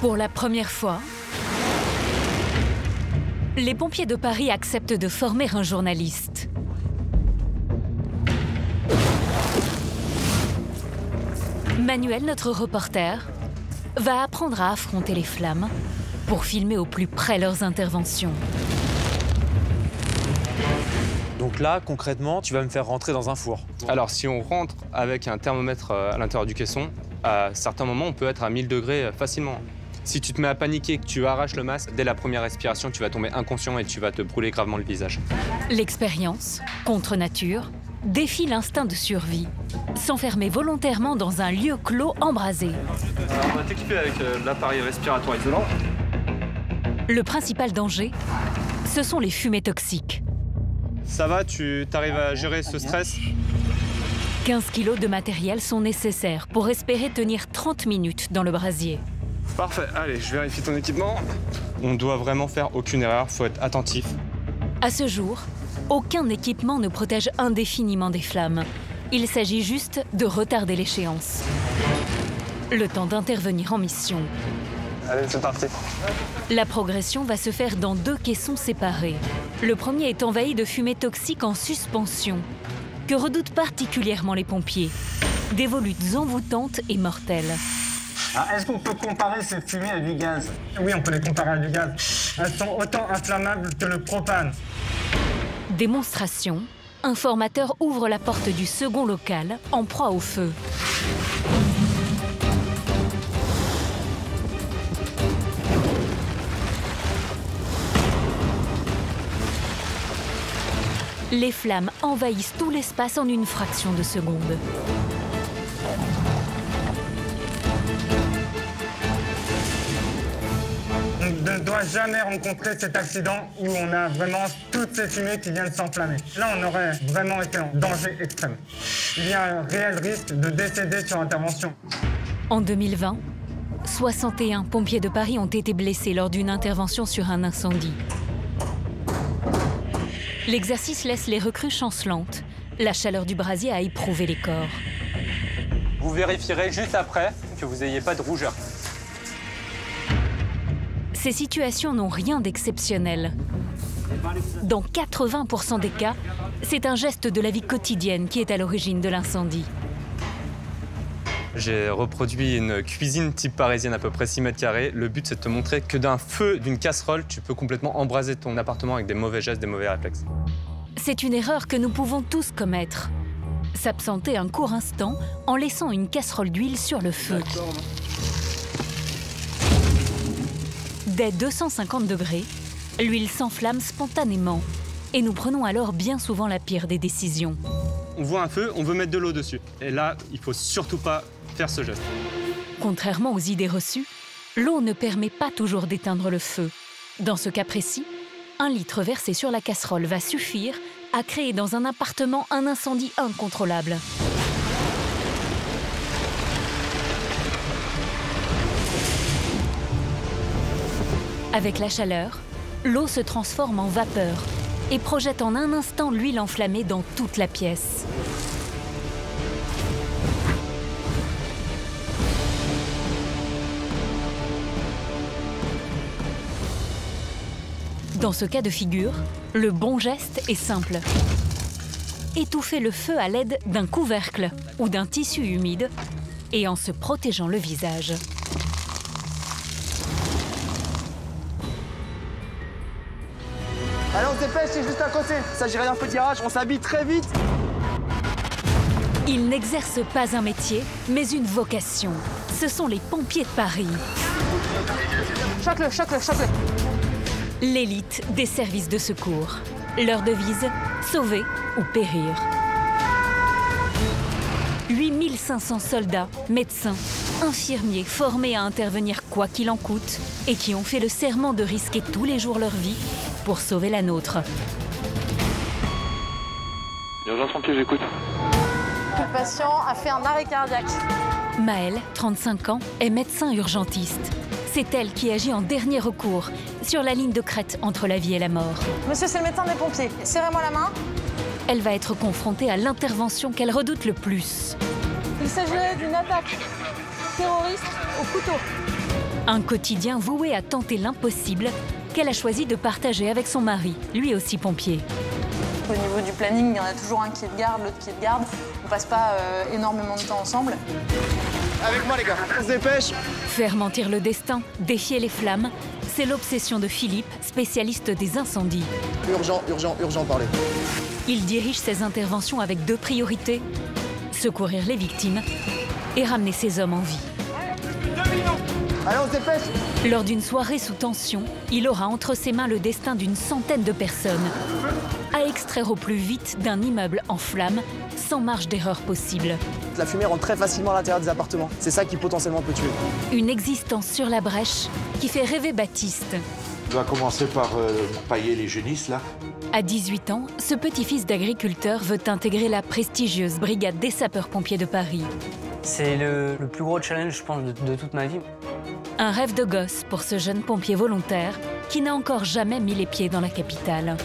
Pour la première fois, les pompiers de Paris acceptent de former un journaliste. Manuel, notre reporter, va apprendre à affronter les flammes pour filmer au plus près leurs interventions. Donc là, concrètement, tu vas me faire rentrer dans un four. Alors, si on rentre avec un thermomètre à l'intérieur du caisson, à certains moments, on peut être à 1000 degrés facilement. Si tu te mets à paniquer, que tu arraches le masque, dès la première respiration, tu vas tomber inconscient et tu vas te brûler gravement le visage. L'expérience, contre nature, défie l'instinct de survie. S'enfermer volontairement dans un lieu clos embrasé. Alors, on va t'équiper avec l'appareil respiratoire isolant. Le principal danger, ce sont les fumées toxiques. Ça va, tu arrives à gérer ce stress? 15 kilos de matériel sont nécessaires pour espérer tenir 30 minutes dans le brasier. Parfait, allez, je vérifie ton équipement. On doit vraiment faire aucune erreur, faut être attentif. À ce jour, aucun équipement ne protège indéfiniment des flammes. Il s'agit juste de retarder l'échéance. Le temps d'intervenir en mission. Allez, c'est parti. La progression va se faire dans 2 caissons séparés. Le premier est envahi de fumée toxique en suspension, que redoutent particulièrement les pompiers. Des volutes envoûtantes et mortelles. Est-ce qu'on peut comparer ces fumées à du gaz? Oui, on peut les comparer à du gaz. Elles sont autant inflammables que le propane. Démonstration. Un formateur ouvre la porte du second local en proie au feu. Les flammes envahissent tout l'espace en une fraction de seconde. On ne doit jamais rencontrer cet accident où on a vraiment toutes ces fumées qui viennent s'enflammer. Là, on aurait vraiment été en danger extrême. Il y a un réel risque de décéder sur intervention. En 2020, 61 pompiers de Paris ont été blessés lors d'une intervention sur un incendie. L'exercice laisse les recrues chancelantes. La chaleur du brasier a éprouvé les corps. Vous vérifierez juste après que vous n'ayez pas de rougeur. Ces situations n'ont rien d'exceptionnel. Dans 80% des cas, c'est un geste de la vie quotidienne qui est à l'origine de l'incendie. J'ai reproduit une cuisine type parisienne à peu près 6 mètres carrés. Le but, c'est de te montrer que d'un feu, d'une casserole, tu peux complètement embraser ton appartement avec des mauvais gestes, des mauvais réflexes. C'est une erreur que nous pouvons tous commettre. S'absenter un court instant en laissant une casserole d'huile sur le feu. Dès 250 degrés, l'huile s'enflamme spontanément. Et nous prenons alors bien souvent la pire des décisions. On voit un feu, on veut mettre de l'eau dessus. Et là, il faut surtout pas faire ce geste. Contrairement aux idées reçues, l'eau ne permet pas toujours d'éteindre le feu. Dans ce cas précis, 1 litre versé sur la casserole va suffire à créer dans un appartement un incendie incontrôlable. Avec la chaleur, l'eau se transforme en vapeur et projette en un instant l'huile enflammée dans toute la pièce. Dans ce cas de figure, le bon geste est simple. Étouffer le feu à l'aide d'un couvercle ou d'un tissu humide et en se protégeant le visage. Allez, on se dépêche, c'est juste à côté. Il s'agirait d'un feu de garage, on s'habille très vite. Ils n'exercent pas un métier, mais une vocation. Ce sont les pompiers de Paris. Choque-le, choque-le, choque-le. L'élite des services de secours. Leur devise, sauver ou périr. 8500 soldats, médecins, infirmiers formés à intervenir quoi qu'il en coûte et qui ont fait le serment de risquer tous les jours leur vie pour sauver la nôtre. Urgence pompier, j'écoute. Le patient a fait un arrêt cardiaque. Maëlle, 35 ans, est médecin urgentiste. C'est elle qui agit en dernier recours, sur la ligne de crête entre la vie et la mort. Monsieur, c'est le médecin des pompiers. Serrez-moi la main. Elle va être confrontée à l'intervention qu'elle redoute le plus. Il s'agirait d'une attaque terroriste au couteau. Un quotidien voué à tenter l'impossible qu'elle a choisi de partager avec son mari, lui aussi pompier. Au niveau du planning, il y en a toujours un qui est de garde, l'autre qui est de garde. On passe pas énormément de temps ensemble. Avec moi les gars, on se dépêche. Faire mentir le destin, défier les flammes, c'est l'obsession de Philippe, spécialiste des incendies. Urgent, urgent, urgent, parlez. Il dirige ses interventions avec 2 priorités, secourir les victimes et ramener ses hommes en vie. Allez, on se dépêche. Lors d'une soirée sous tension, il aura entre ses mains le destin d'une centaine de personnes, à extraire au plus vite d'un immeuble en flammes, sans marge d'erreur possible. La fumée rentre très facilement à l'intérieur des appartements. C'est ça qui potentiellement peut tuer. Une existence sur la brèche qui fait rêver Baptiste. On va commencer par pailler les génisses, là. À 18 ans, ce petit-fils d'agriculteur veut intégrer la prestigieuse brigade des sapeurs-pompiers de Paris. C'est le plus gros challenge, je pense, de toute ma vie. Un rêve de gosse pour ce jeune pompier volontaire qui n'a encore jamais mis les pieds dans la capitale.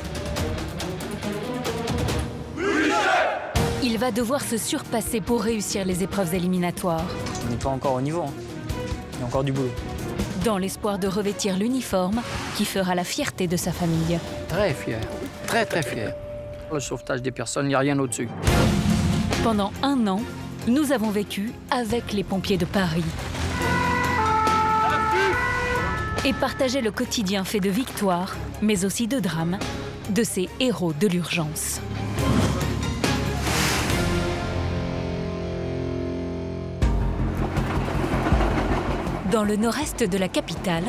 Il va devoir se surpasser pour réussir les épreuves éliminatoires. On n'est pas encore au niveau, hein. Il y a encore du boulot. Dans l'espoir de revêtir l'uniforme qui fera la fierté de sa famille. Très fier, très très fier. Le sauvetage des personnes, il n'y a rien au-dessus. Pendant 1 an, nous avons vécu avec les pompiers de Paris. Et partagé le quotidien fait de victoires, mais aussi de drames, de ces héros de l'urgence. Dans le nord-est de la capitale,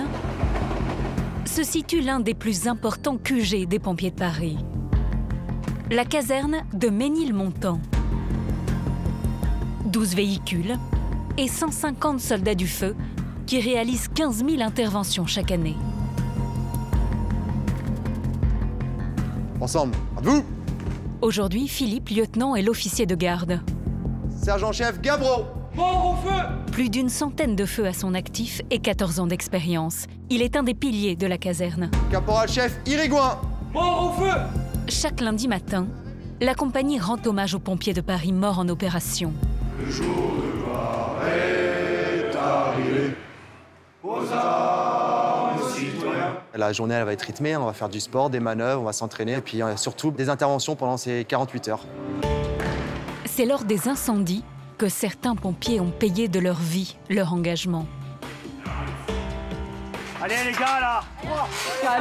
se situe l'un des plus importants QG des pompiers de Paris. La caserne de Ménilmontant. 12 véhicules et 150 soldats du feu qui réalisent 15 000 interventions chaque année. Ensemble, à vous. Aujourd'hui, Philippe, lieutenant, est l'officier de garde. Sergent-chef Gabreau. Plus d'une centaine de feux à son actif et 14 ans d'expérience. Il est un des piliers de la caserne. Caporal-chef Irigoyen. Chaque lundi matin, la compagnie rend hommage aux pompiers de Paris morts en opération. Le jour de gloire est arrivé aux armes citoyens. La journée, elle va être rythmée. On va faire du sport, des manœuvres, on va s'entraîner. Et puis surtout, des interventions pendant ces 48 heures. C'est lors des incendies que certains pompiers ont payé de leur vie leur engagement. Allez les gars là.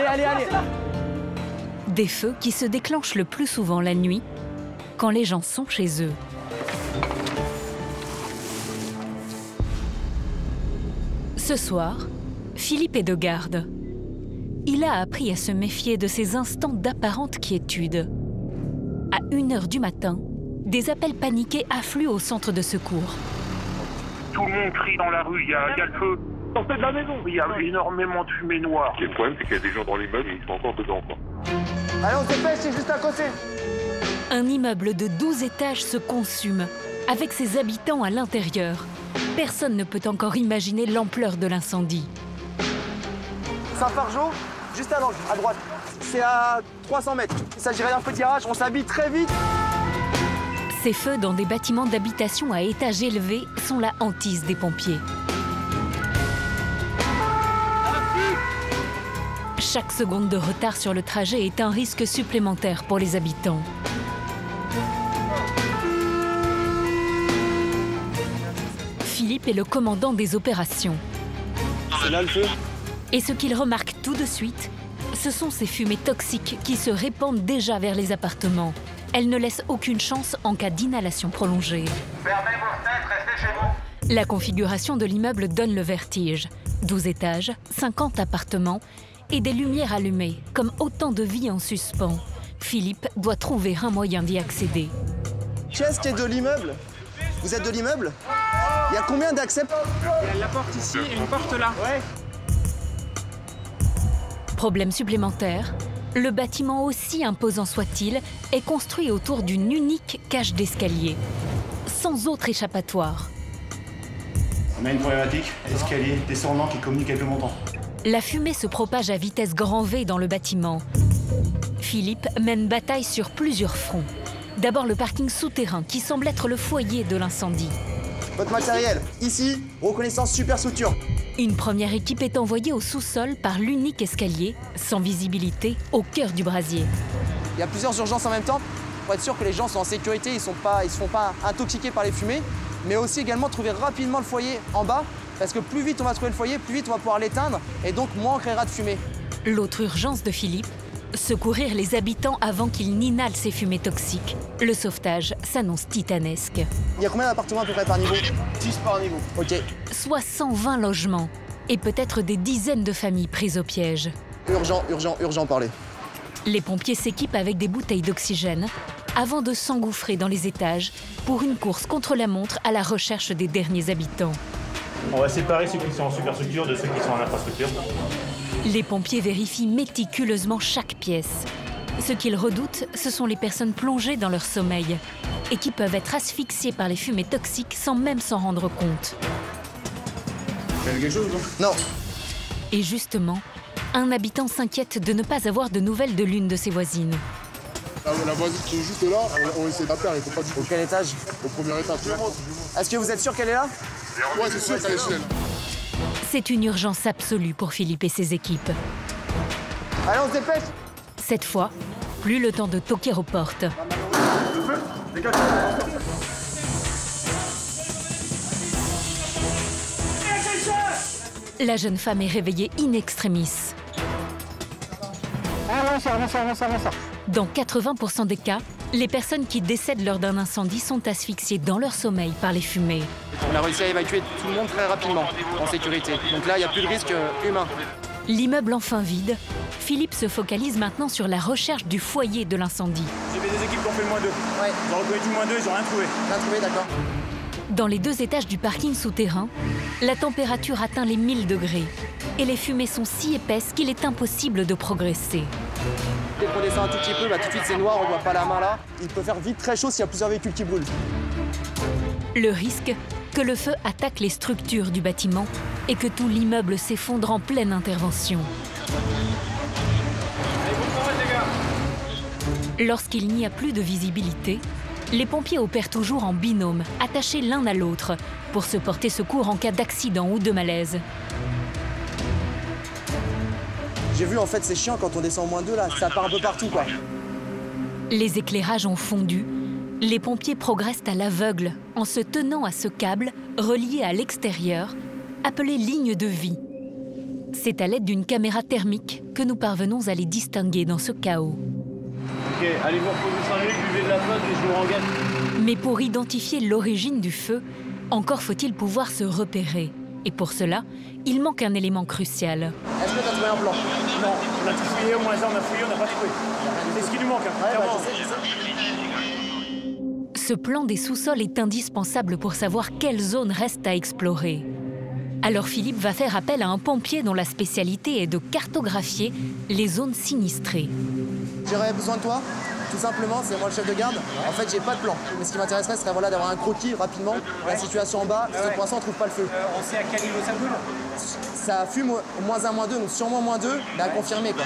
Allez. Des feux qui se déclenchent le plus souvent la nuit, quand les gens sont chez eux. Ce soir, Philippe est de garde. Il a appris à se méfier de ces instants d'apparente quiétude. À 1h du matin, des appels paniqués affluent au centre de secours. Tout le monde crie dans la rue, il y a le feu. Sortez de la maison. Il y a énormément de fumée noire. Le problème, c'est qu'il y a des gens dans l'immeuble et ils sont encore dedans, quoi. Allez, on se dépêche, c'est juste à côté. Un immeuble de 12 étages se consume, avec ses habitants à l'intérieur. Personne ne peut encore imaginer l'ampleur de l'incendie. Saint-Fargeau, juste à l'angle, à droite. C'est à 300 mètres. Il s'agirait d'un petit garage, on s'habille très vite. Ces feux dans des bâtiments d'habitation à étages élevés sont la hantise des pompiers. Chaque seconde de retard sur le trajet est un risque supplémentaire pour les habitants. Philippe est le commandant des opérations. C'est là le feu. Et ce qu'il remarque tout de suite, ce sont ces fumées toxiques qui se répandent déjà vers les appartements. Elles ne laissent aucune chance en cas d'inhalation prolongée. Fermez vos fenêtres, restez chez vous. La configuration de l'immeuble donne le vertige. 12 étages, 50 appartements et des lumières allumées, comme autant de vies en suspens. Philippe doit trouver un moyen d'y accéder. Qui est-ce qui est de l'immeuble? Vous êtes de l'immeuble? Il y a combien d'accès? Il y a la porte ici et une porte là. Ouais. Problème supplémentaire, le bâtiment, aussi imposant soit-il, est construit autour d'une unique cage d'escalier, sans autre échappatoire. On a une problématique, escalier descendant qui communique avec le montant. La fumée se propage à vitesse grand V dans le bâtiment. Philippe mène bataille sur plusieurs fronts. D'abord le parking souterrain qui semble être le foyer de l'incendie. Votre matériel, ici, reconnaissance superstructure. Une première équipe est envoyée au sous-sol par l'unique escalier, sans visibilité, au cœur du brasier. Il y a plusieurs urgences en même temps pour être sûr que les gens sont en sécurité, ils ne se font pas intoxiquer par les fumées, mais aussi également trouver rapidement le foyer en bas, parce que plus vite on va trouver le foyer, plus vite on va pouvoir l'éteindre, et donc moins on créera de fumée. L'autre urgence de Philippe, secourir les habitants avant qu'ils n'inhalent ces fumées toxiques. Le sauvetage s'annonce titanesque. Il y a combien d'appartements à peu près par niveau? 10 par niveau. Ok. Soit 120 logements et peut-être des dizaines de familles prises au piège. Urgent, parlez. Les pompiers s'équipent avec des bouteilles d'oxygène avant de s'engouffrer dans les étages pour une course contre la montre à la recherche des derniers habitants. On va séparer ceux qui sont en superstructure de ceux qui sont en infrastructure. Les pompiers vérifient méticuleusement chaque pièce. Ce qu'ils redoutent, ce sont les personnes plongées dans leur sommeil et qui peuvent être asphyxiées par les fumées toxiques sans même s'en rendre compte. T'as vu quelque chose, non? Et justement, un habitant s'inquiète de ne pas avoir de nouvelles de l'une de ses voisines. La voisine qui est juste là, on essaie d'appeler, il faut pas du tout. Au quel étage? Au premier étage. Est-ce que vous êtes sûr qu'elle est là? Ouais, c'est sûr qu'elle est chez elle. C'est une urgence absolue pour Philippe et ses équipes. Allez, on se dépêche! Cette fois, plus le temps de toquer aux portes. La jeune femme est réveillée in extremis. Dans 80% des cas, les personnes qui décèdent lors d'un incendie sont asphyxiées dans leur sommeil par les fumées. On a réussi à évacuer tout le monde très rapidement, en sécurité. Donc là, il n'y a plus de risque humain. L'immeuble enfin vide, Philippe se focalise maintenant sur la recherche du foyer de l'incendie. J'ai fait des équipes qui ont fait le -2. Ouais. Ils ont reconnu tout -2, ils n'ont rien trouvé. Rien trouvé, d'accord. Dans les 2 étages du parking souterrain, la température atteint les 1000 degrés et les fumées sont si épaisses qu'il est impossible de progresser. Dès qu'on descend un tout petit peu, tout de suite c'est noir, on voit pas la main là. Il peut faire vite très chaud s'il y a plusieurs véhicules qui brûlent. Le risque que le feu attaque les structures du bâtiment et que tout l'immeuble s'effondre en pleine intervention. Lorsqu'il n'y a plus de visibilité, les pompiers opèrent toujours en binôme, attachés l'un à l'autre, pour se porter secours en cas d'accident ou de malaise. J'ai vu en fait c'est chiant quand on descend au -2 là, ça part un peu partout quoi. Les éclairages ont fondu, les pompiers progressent à l'aveugle en se tenant à ce câble relié à l'extérieur, appelé ligne de vie. C'est à l'aide d'une caméra thermique que nous parvenons à les distinguer dans ce chaos. Ok, allez vous reposer 5 minutes, buvez de la flotte et je vous rengage. Mais pour identifier l'origine du feu, encore faut-il pouvoir se repérer. Et pour cela, il manque un élément crucial. Est-ce que tu as trouvé un plan? Non, on a tout fouillé, au moins ça, on a fouillé, on n'a pas trouvé. C'est ce qui nous manque, clairement. Ce plan des sous-sols est indispensable pour savoir quelle zone reste à explorer. Alors Philippe va faire appel à un pompier dont la spécialité est de cartographier les zones sinistrées. J'aurais besoin de toi, tout simplement, c'est moi le chef de garde. En fait, j'ai pas de plan. Mais ce qui m'intéresserait, serait d'avoir un croquis rapidement, la situation en bas, parce que pour l'instant, on trouve pas le feu. On sait à quel niveau ça brûle? Ça fume au -1, -2, donc sûrement -2, mais à confirmer quoi.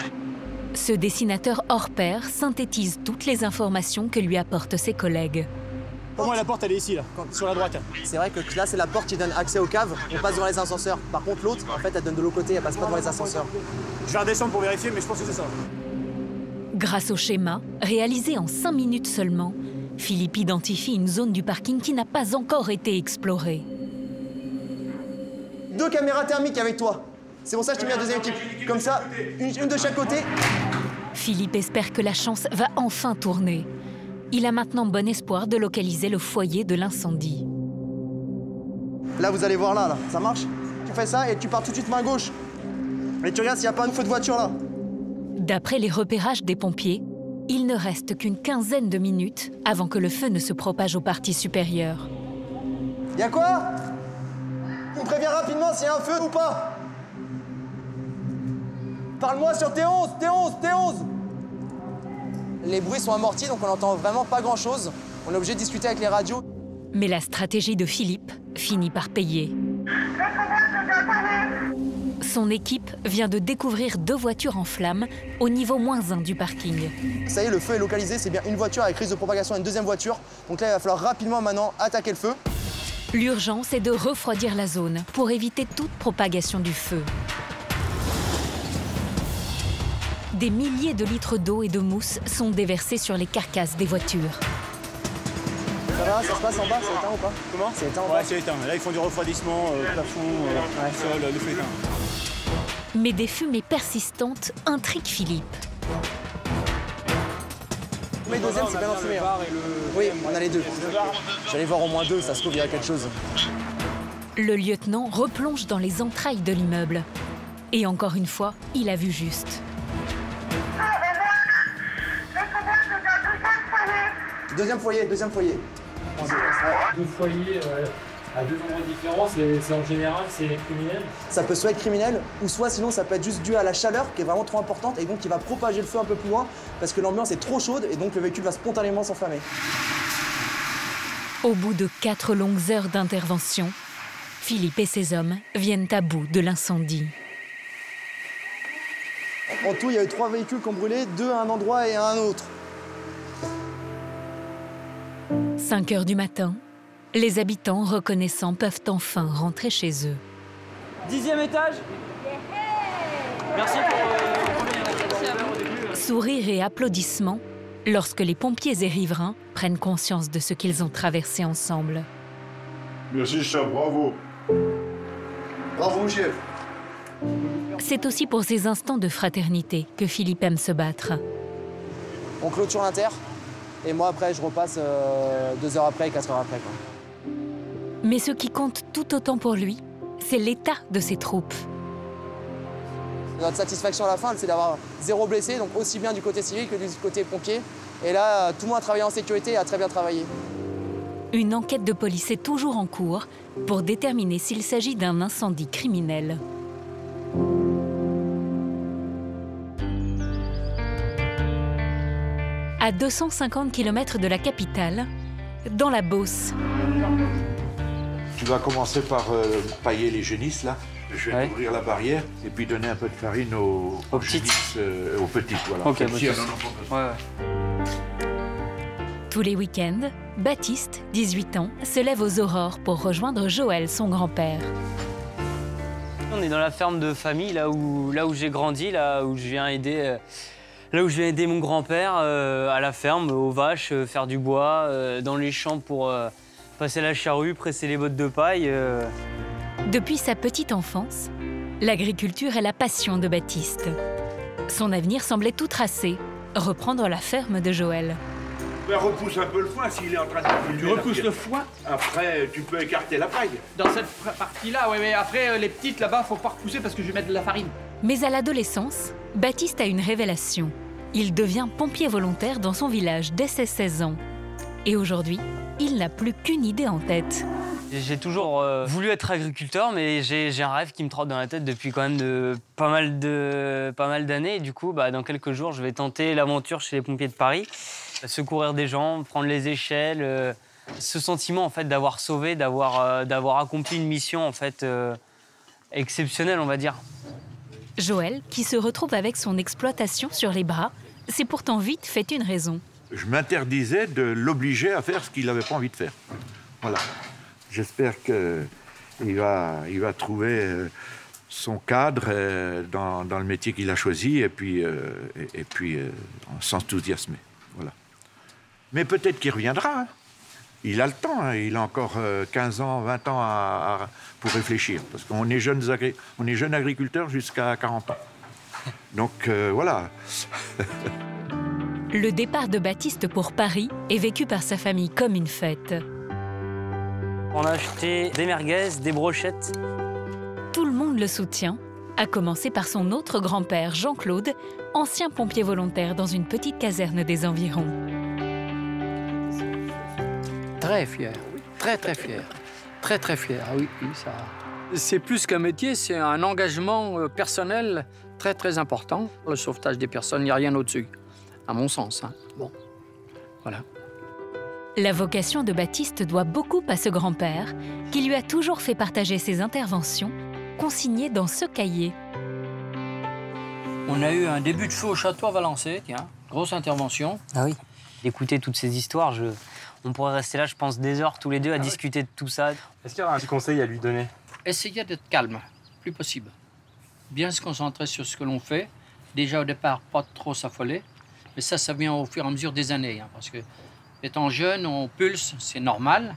Ce dessinateur hors pair synthétise toutes les informations que lui apportent ses collègues. Pour moi, la porte, elle est ici, là, sur la droite. C'est vrai que là, c'est la porte qui donne accès aux caves. On passe devant les ascenseurs. Par contre, l'autre, en fait, elle donne de l'autre côté, elle passe pas devant les ascenseurs. Je vais redescendre pour vérifier, mais je pense que c'est ça. Grâce au schéma, réalisé en 5 minutes seulement, Philippe identifie une zone du parking qui n'a pas encore été explorée. 2 caméras thermiques avec toi. C'est pour ça que je t'ai mis la deuxième équipe. Comme ça, une de chaque côté. Philippe espère que la chance va enfin tourner. Il a maintenant bon espoir de localiser le foyer de l'incendie. Là, vous allez voir là, ça marche? Tu fais ça et tu pars tout de suite main gauche. Et tu regardes s'il n'y a pas un feu de voiture là. D'après les repérages des pompiers, il ne reste qu'une quinzaine de minutes avant que le feu ne se propage aux parties supérieures. Y'a quoi? On prévient rapidement s'il y a un feu ou pas. Parle-moi sur T11, T11, T11. Les bruits sont amortis, donc on n'entend vraiment pas grand-chose. On est obligé de discuter avec les radios. Mais la stratégie de Philippe finit par payer. Son équipe vient de découvrir 2 voitures en flammes au niveau -1 du parking. Ça y est, le feu est localisé, c'est bien une voiture avec risque de propagation à une deuxième voiture. Donc là, il va falloir rapidement maintenant attaquer le feu. L'urgence est de refroidir la zone pour éviter toute propagation du feu. Des milliers de litres d'eau et de mousse sont déversés sur les carcasses des voitures. Ça va, ça se passe en bas, c'est éteint ou pas? Comment? C'est éteint ou pas? Ouais, c'est éteint. Là, ils font du refroidissement, plafond, sol, le feu éteint. Mais des fumées persistantes intriguent Philippe. Mais le deuxième, c'est bien enfumé. Hein. Oui, on a les deux. J'allais voir au moins deux, ça se trouve, il y a quelque chose. Le lieutenant replonge dans les entrailles de l'immeuble. Et encore une fois, il a vu juste. Deuxième foyer, deuxième foyer. Deux foyers à deux endroits différents, c'est en général, c'est criminel? Ça peut soit être criminel, ou soit sinon ça peut être juste dû à la chaleur qui est vraiment trop importante et donc qui va propager le feu un peu plus loin parce que l'ambiance est trop chaude et donc le véhicule va spontanément s'enflammer. Au bout de 4 longues heures d'intervention, Philippe et ses hommes viennent à bout de l'incendie. En tout, il y a eu 3 véhicules qui ont brûlé, 2 à un endroit et à un autre. 5 heures du matin, les habitants reconnaissants peuvent enfin rentrer chez eux. 10e étage. Merci pour Sourires et applaudissements lorsque les pompiers et riverains prennent conscience de ce qu'ils ont traversé ensemble. Merci, chef, bravo. Bravo, chef. C'est aussi pour ces instants de fraternité que Philippe aime se battre. On clôture l'inter et moi après je repasse 2 heures après, 4 heures après. Quoi. Mais ce qui compte tout autant pour lui, c'est l'état de ses troupes. Notre satisfaction à la fin, c'est d'avoir 0 blessé, donc aussi bien du côté civil que du côté pompier. Et là, tout le monde a travaillé en sécurité et a très bien travaillé. Une enquête de police est toujours en cours pour déterminer s'il s'agit d'un incendie criminel. À 250 km de la capitale, dans la Beauce. Tu vas commencer par pailler les génisses, là. Je vais ouvrir la barrière et puis donner un peu de farine aux génisses, aux petites. Voilà. Ok, Tous les week-ends, Baptiste, 18 ans, se lève aux aurores pour rejoindre Joël, son grand-père. On est dans la ferme de famille, là où j'ai grandi, là où je viens aider mon grand-père à la ferme, aux vaches, faire du bois, dans les champs pour passer la charrue, presser les bottes de paille. Depuis sa petite enfance, l'agriculture est la passion de Baptiste. Son avenir semblait tout tracé, reprendre la ferme de Joël. Ben, repousse un peu le foin s'il est en train de filmer. Tu repousses le foin? Après, tu peux écarter la paille. Dans cette partie-là, oui, mais après, les petites là-bas, faut pas repousser parce que je vais mettre de la farine. Mais à l'adolescence, Baptiste a une révélation. Il devient pompier volontaire dans son village dès ses 16 ans. Et aujourd'hui, il n'a plus qu'une idée en tête. J'ai toujours voulu être agriculteur, mais j'ai un rêve qui me trotte dans la tête depuis quand même pas mal d'années. Et du coup, dans quelques jours, je vais tenter l'aventure chez les pompiers de Paris. Secourir des gens, prendre les échelles. Ce sentiment en fait, d'avoir sauvé, d'avoir accompli une mission en fait, exceptionnelle, on va dire. Joël, qui se retrouve avec son exploitation sur les bras, s'est pourtant vite fait une raison. Je m'interdisais de l'obliger à faire ce qu'il n'avait pas envie de faire. Voilà. J'espère qu'il va trouver son cadre dans le métier qu'il a choisi et puis s'enthousiasmer. Voilà. Mais peut-être qu'il reviendra. Hein. Il a le temps. Hein. Il a encore 15 ans, 20 ans pour réfléchir. Parce qu'on est jeunes agriculteurs jusqu'à 40 ans. Donc voilà. Le départ de Baptiste pour Paris est vécu par sa famille comme une fête. On a acheté des merguez, des brochettes. Tout le monde le soutient, à commencer par son autre grand-père, Jean-Claude, ancien pompier volontaire dans une petite caserne des environs. Très fier, très très fier. Très très fier, oui, ça. C'est plus qu'un métier, c'est un engagement personnel très très important. Le sauvetage des personnes, il n'y a rien au-dessus, à mon sens. Hein. Bon, voilà. La vocation de Baptiste doit beaucoup à ce grand-père, qui lui a toujours fait partager ses interventions, consignées dans ce cahier. On a eu un début de feu au château à Valençay, tiens, grosse intervention. Ah oui. D'écouter toutes ces histoires, On pourrait rester là, je pense, des heures tous les deux à discuter de tout ça. Est-ce qu'il y aura un petit conseil à lui donner? Essayez d'être calme, plus possible. Bien se concentrer sur ce que l'on fait. Déjà au départ, pas trop s'affoler. Mais ça vient au fur et à mesure des années. Hein, parce que étant jeune, on pulse, c'est normal.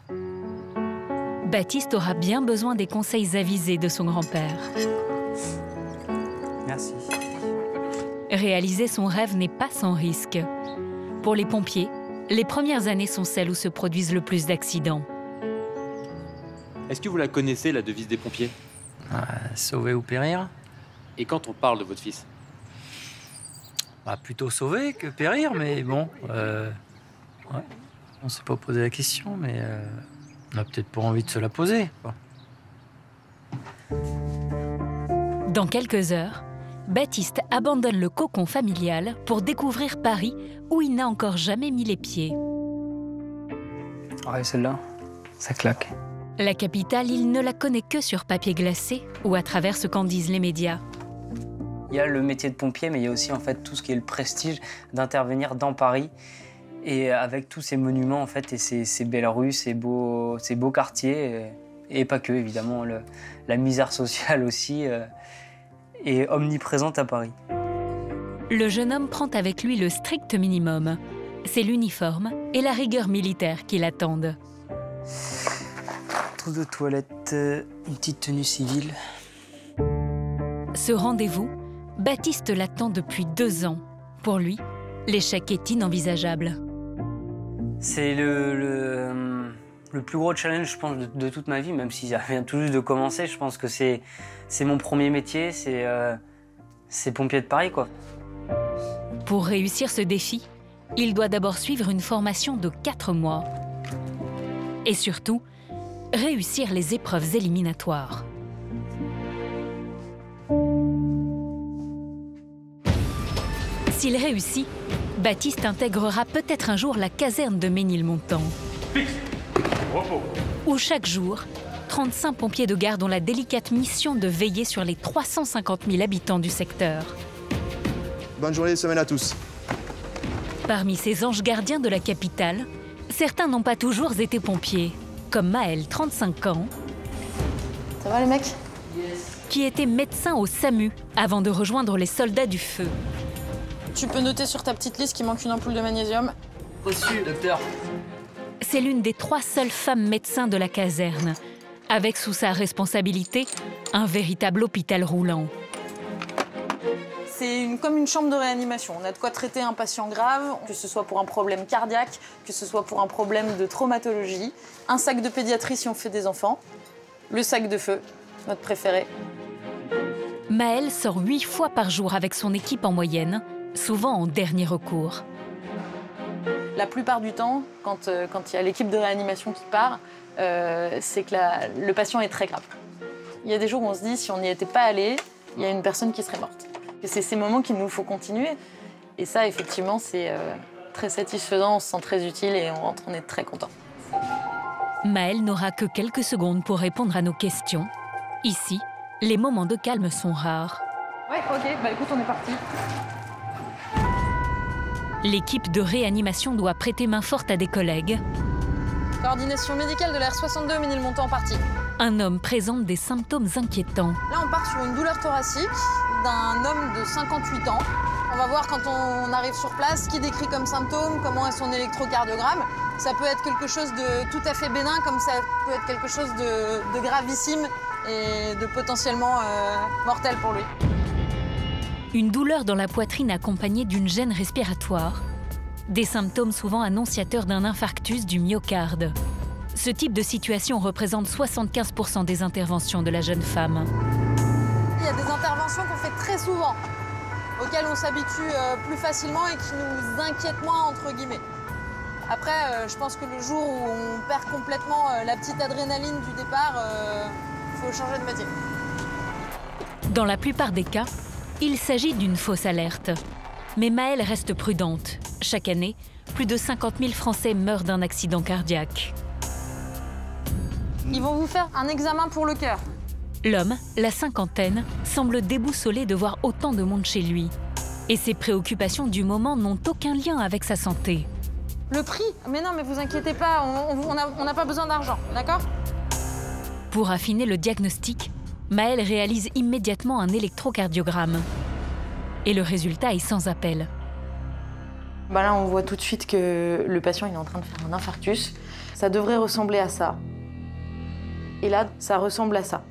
Baptiste aura bien besoin des conseils avisés de son grand-père. Merci. Réaliser son rêve n'est pas sans risque. Pour les pompiers, les premières années sont celles où se produisent le plus d'accidents. Est-ce que vous la connaissez, la devise des pompiers? Sauver ou périr. Et quand on parle de votre fils? Plutôt sauver que périr, mais bon... Ouais. On s'est pas posé la question, mais on a peut-être pas envie de se la poser, quoi. Dans quelques heures, Baptiste abandonne le cocon familial pour découvrir Paris, où il n'a encore jamais mis les pieds. Ouais, celle-là, ça claque. La capitale, il ne la connaît que sur papier glacé ou à travers ce qu'en disent les médias. Il y a le métier de pompier, mais il y a aussi en fait tout ce qui est le prestige d'intervenir dans Paris et avec tous ces monuments en fait et ces belles rues, ces beaux quartiers et pas que évidemment la misère sociale aussi est omniprésente à Paris. Le jeune homme prend avec lui le strict minimum. C'est l'uniforme et la rigueur militaire qui l'attendent. Trousse de toilette, une petite tenue civile. Ce rendez-vous, Baptiste l'attend depuis 2 ans. Pour lui, l'échec est inenvisageable. C'est le plus gros challenge, je pense, de toute ma vie, même si ça vient tout juste de commencer. Je pense que c'est mon premier métier, c'est pompier de Paris, quoi. Pour réussir ce défi, il doit d'abord suivre une formation de 4 mois. Et surtout, réussir les épreuves éliminatoires. S'il réussit, Baptiste intégrera peut-être un jour la caserne de Ménilmontant. Où chaque jour, 35 pompiers de garde ont la délicate mission de veiller sur les 350 000 habitants du secteur. Bonne journée de semaine à tous. Parmi ces anges gardiens de la capitale, certains n'ont pas toujours été pompiers, comme Maël, 35 ans. Ça va les mecs? Qui était médecin au SAMU avant de rejoindre les soldats du feu. Tu peux noter sur ta petite liste qu'il manque une ampoule de magnésium. Reçu, docteur. C'est l'une des 3 seules femmes médecins de la caserne, avec sous sa responsabilité un véritable hôpital roulant. C'est comme une chambre de réanimation. On a de quoi traiter un patient grave, que ce soit pour un problème cardiaque, que ce soit pour un problème de traumatologie. Un sac de pédiatrie si on fait des enfants. Le sac de feu, notre préféré. Maël sort 8 fois par jour avec son équipe en moyenne, souvent en dernier recours. La plupart du temps, quand il y a l'équipe de réanimation qui part, c'est que le patient est très grave. Il y a des jours où on se dit, si on n'y était pas allé, il y a une personne qui serait morte. Et c'est ces moments qu'il nous faut continuer. Et ça, effectivement, c'est très satisfaisant, on se sent très utile et on rentre, on est très content. Maël n'aura que quelques secondes pour répondre à nos questions. Ici, les moments de calme sont rares. Ouais, ok, bah écoute, on est parti. L'équipe de réanimation doit prêter main forte à des collègues. Coordination médicale de l'R62, Ménilmontant parti. Un homme présente des symptômes inquiétants. Là, on part sur une douleur thoracique d'un homme de 58 ans. On va voir quand on arrive sur place ce qu'il décrit comme symptômes, comment est son électrocardiogramme. Ça peut être quelque chose de tout à fait bénin, comme ça peut être quelque chose de gravissime et de potentiellement mortel pour lui. Une douleur dans la poitrine accompagnée d'une gêne respiratoire. Des symptômes souvent annonciateurs d'un infarctus du myocarde. Ce type de situation représente 75% des interventions de la jeune femme. Il y a des interventions qu'on fait très souvent, auxquelles on s'habitue plus facilement et qui nous inquiètent moins, entre guillemets. Après, je pense que le jour où on perd complètement la petite adrénaline du départ, faut changer de métier. Dans la plupart des cas, il s'agit d'une fausse alerte. Mais Maëlle reste prudente. Chaque année, plus de 50 000 Français meurent d'un accident cardiaque. Ils vont vous faire un examen pour le cœur. L'homme, la cinquantaine, semble déboussolé de voir autant de monde chez lui. Et ses préoccupations du moment n'ont aucun lien avec sa santé. Le prix? Mais non, mais vous inquiétez pas, on n'a pas besoin d'argent, d'accord? Pour affiner le diagnostic, Maëlle réalise immédiatement un électrocardiogramme. Et le résultat est sans appel. Bah là, on voit tout de suite que le patient il est en train de faire un infarctus. Ça devrait ressembler à ça. Et là, ça ressemble à ça.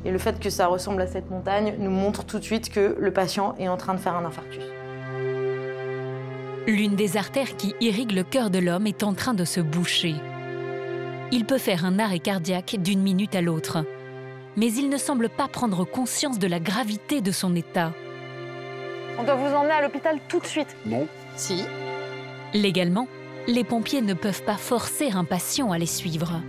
Et le fait que ça ressemble à cette montagne nous montre tout de suite que le patient est en train de faire un infarctus. L'une des artères qui irrigue le cœur de l'homme est en train de se boucher. Il peut faire un arrêt cardiaque d'une minute à l'autre. Mais il ne semble pas prendre conscience de la gravité de son état. On doit vous emmener à l'hôpital tout de suite. Non. Si. Légalement, les pompiers ne peuvent pas forcer un patient à les suivre.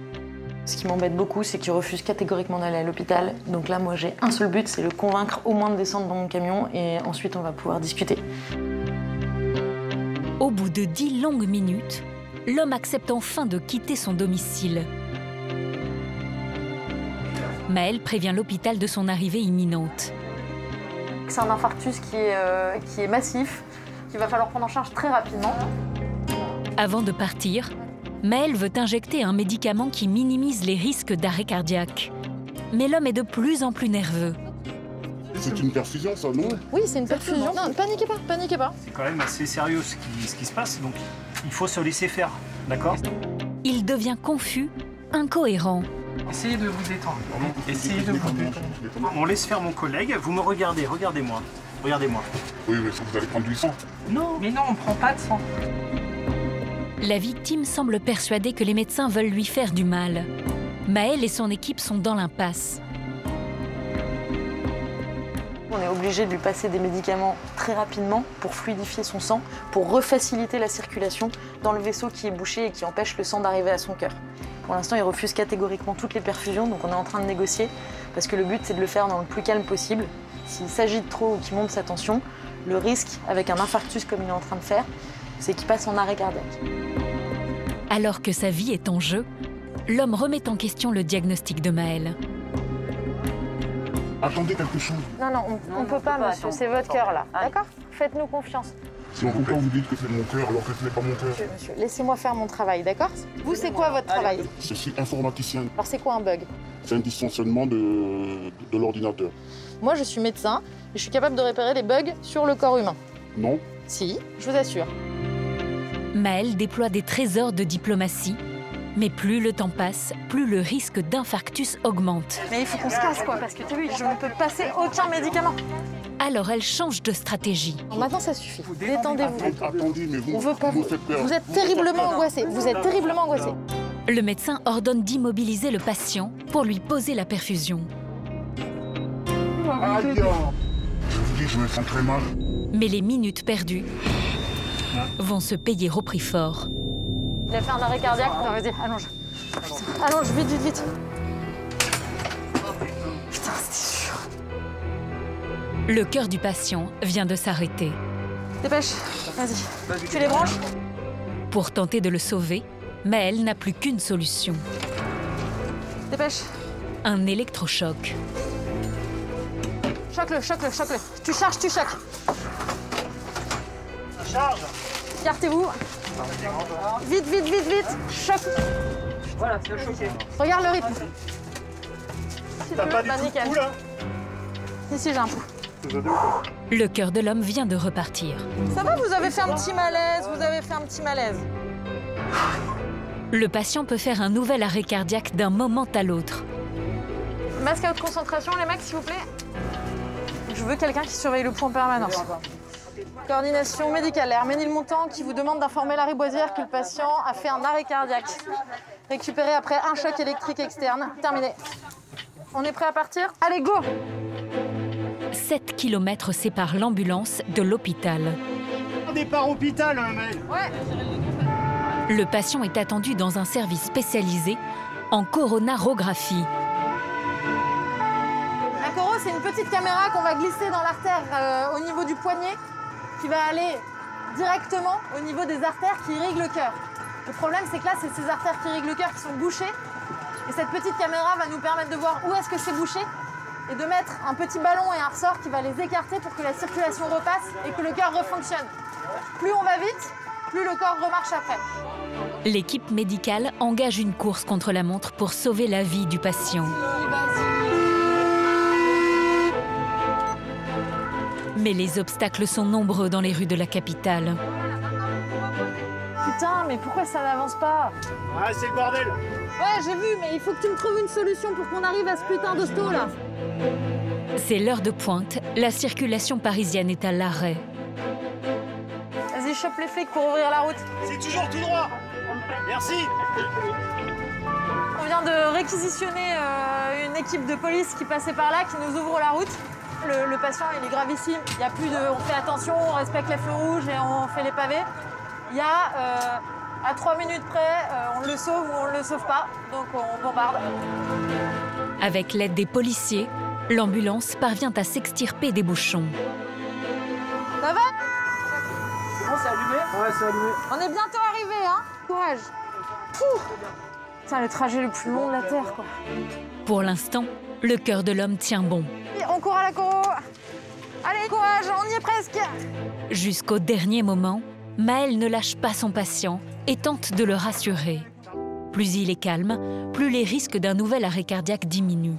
Ce qui m'embête beaucoup, c'est qu'il refuse catégoriquement d'aller à l'hôpital. Donc là, moi, j'ai un seul but, c'est le convaincre au moins de descendre dans mon camion et ensuite, on va pouvoir discuter. Au bout de 10 longues minutes, l'homme accepte enfin de quitter son domicile. Maëlle prévient l'hôpital de son arrivée imminente. C'est un infarctus qui est massif, qu'il va falloir prendre en charge très rapidement. Avant de partir, Maëlle veut injecter un médicament qui minimise les risques d'arrêt cardiaque. Mais l'homme est de plus en plus nerveux. C'est une perfusion, ça, non? Oui, c'est une perfusion. Non, paniquez pas, paniquez pas. C'est quand même assez sérieux ce qui se passe, donc il faut se laisser faire, d'accord? Il devient confus, incohérent. Essayez de vous détendre. Essayez de vous détendre. On laisse faire mon collègue, vous me regardez, regardez-moi. Regardez-moi. Oui, mais vous allez prendre du sang. Non, mais non, on prend pas de sang. La victime semble persuadée que les médecins veulent lui faire du mal. Maëlle et son équipe sont dans l'impasse. On est obligé de lui passer des médicaments très rapidement pour fluidifier son sang, pour refaciliter la circulation dans le vaisseau qui est bouché et qui empêche le sang d'arriver à son cœur. Pour l'instant, il refuse catégoriquement toutes les perfusions, donc on est en train de négocier, parce que le but, c'est de le faire dans le plus calme possible. S'il s'agite trop ou qu'il monte sa tension, le risque, avec un infarctus comme il est en train de faire, c'est qu'il passe en arrêt cardiaque. Alors que sa vie est en jeu, l'homme remet en question le diagnostic de Maëlle. Attendez quelque chose. Non, on ne peut pas, monsieur, c'est votre cœur, là. D'accord? Faites-nous confiance. Si pourquoi vous dites que c'est mon cœur alors que ce n'est pas mon cœur? Monsieur, laissez-moi faire mon travail, d'accord? Vous, c'est quoi votre travail? Je suis informaticien. Alors, c'est quoi un bug? C'est un dysfonctionnement de l'ordinateur. Moi, je suis médecin et je suis capable de repérer les bugs sur le corps humain. Non. Si, je vous assure. Maëlle déploie des trésors de diplomatie. Mais plus le temps passe, plus le risque d'infarctus augmente. Mais il faut qu'on se casse, quoi, parce que tu as vu, je ne peux passer aucun médicament. Alors elle change de stratégie. Maintenant, ça suffit. Détendez-vous. Attendez, mais On veut pas vous. Vous êtes terriblement angoissé. Vous êtes terriblement angoissé. Le médecin ordonne d'immobiliser le patient pour lui poser la perfusion. Aïe! Je vous dis, je me sens très mal. Mais les minutes perdues vont se payer au prix fort. Il a fait un arrêt cardiaque. Non, vas-y, allonge. Putain. Allonge, vite, vite, vite. Putain, c'était sûr. Le cœur du patient vient de s'arrêter. Dépêche, vas-y. Tu les branches? Pour tenter de le sauver, Maëlle n'a plus qu'une solution. Dépêche. Un électrochoc. Choque-le, choque-le, choque-le. Tu charges, tu choques. Charge. Écartez-vous. Vite, vite, vite, vite. Choc. Voilà, c'est le choqué. Regarde le rythme. Si T'as pas du bah, tout nickel. de pouls, là? Ici, j'ai un pouls. Le cœur de l'homme vient de repartir. Ça va, vous avez fait un petit malaise, vous avez fait un petit malaise. Le patient peut faire un nouvel arrêt cardiaque d'un moment à l'autre. Masque à haute concentration, les mecs, s'il vous plaît. Je veux quelqu'un qui surveille le pouls en permanence. Coordination médicale, Herménil-Montant qui vous demande d'informer la Riboisière que le patient a fait un arrêt cardiaque. Récupéré après un choc électrique externe. Terminé. On est prêt à partir? Allez, go! 7 km séparent l'ambulance de l'hôpital. Départ hôpital, mec. Ouais. Le patient est attendu dans un service spécialisé en coronarographie. Un coro, c'est une petite caméra qu'on va glisser dans l'artère au niveau du poignet, qui va aller directement au niveau des artères qui irriguent le cœur. Le problème, c'est que là, c'est ces artères qui irriguent le cœur qui sont bouchées. Et cette petite caméra va nous permettre de voir où est-ce que c'est bouché et de mettre un petit ballon et un ressort qui va les écarter pour que la circulation repasse et que le cœur refonctionne. Plus on va vite, plus le corps remarche après. L'équipe médicale engage une course contre la montre pour sauver la vie du patient. Mais les obstacles sont nombreux dans les rues de la capitale. Putain, mais pourquoi ça n'avance pas? Ah, c'est le bordel. Ouais, j'ai vu, mais il faut que tu me trouves une solution pour qu'on arrive à ce putain de sto là. C'est l'heure de pointe, la circulation parisienne est à l'arrêt. Vas-y, chope les flics pour ouvrir la route. C'est toujours tout droit. Merci. On vient de réquisitionner une équipe de police qui passait par là, qui nous ouvre la route. Le patient, il est gravissime. Il y a plus de... On fait attention, on respecte les feux rouges et on fait les pavés. Il y a, à 3 minutes près, on le sauve ou on ne le sauve pas. Donc on bombarde. Avec l'aide des policiers, l'ambulance parvient à s'extirper des bouchons. Ça va? C'est bon, c'est allumé? Ouais, c'est allumé. On est bientôt arrivé, hein? Courage. Pouh. Putain, le trajet le plus long de la Terre, quoi. Pour l'instant, le cœur de l'homme tient bon. On court à la coro. Allez, courage, on y est presque. Jusqu'au dernier moment, Maël ne lâche pas son patient et tente de le rassurer. Plus il est calme, plus les risques d'un nouvel arrêt cardiaque diminuent.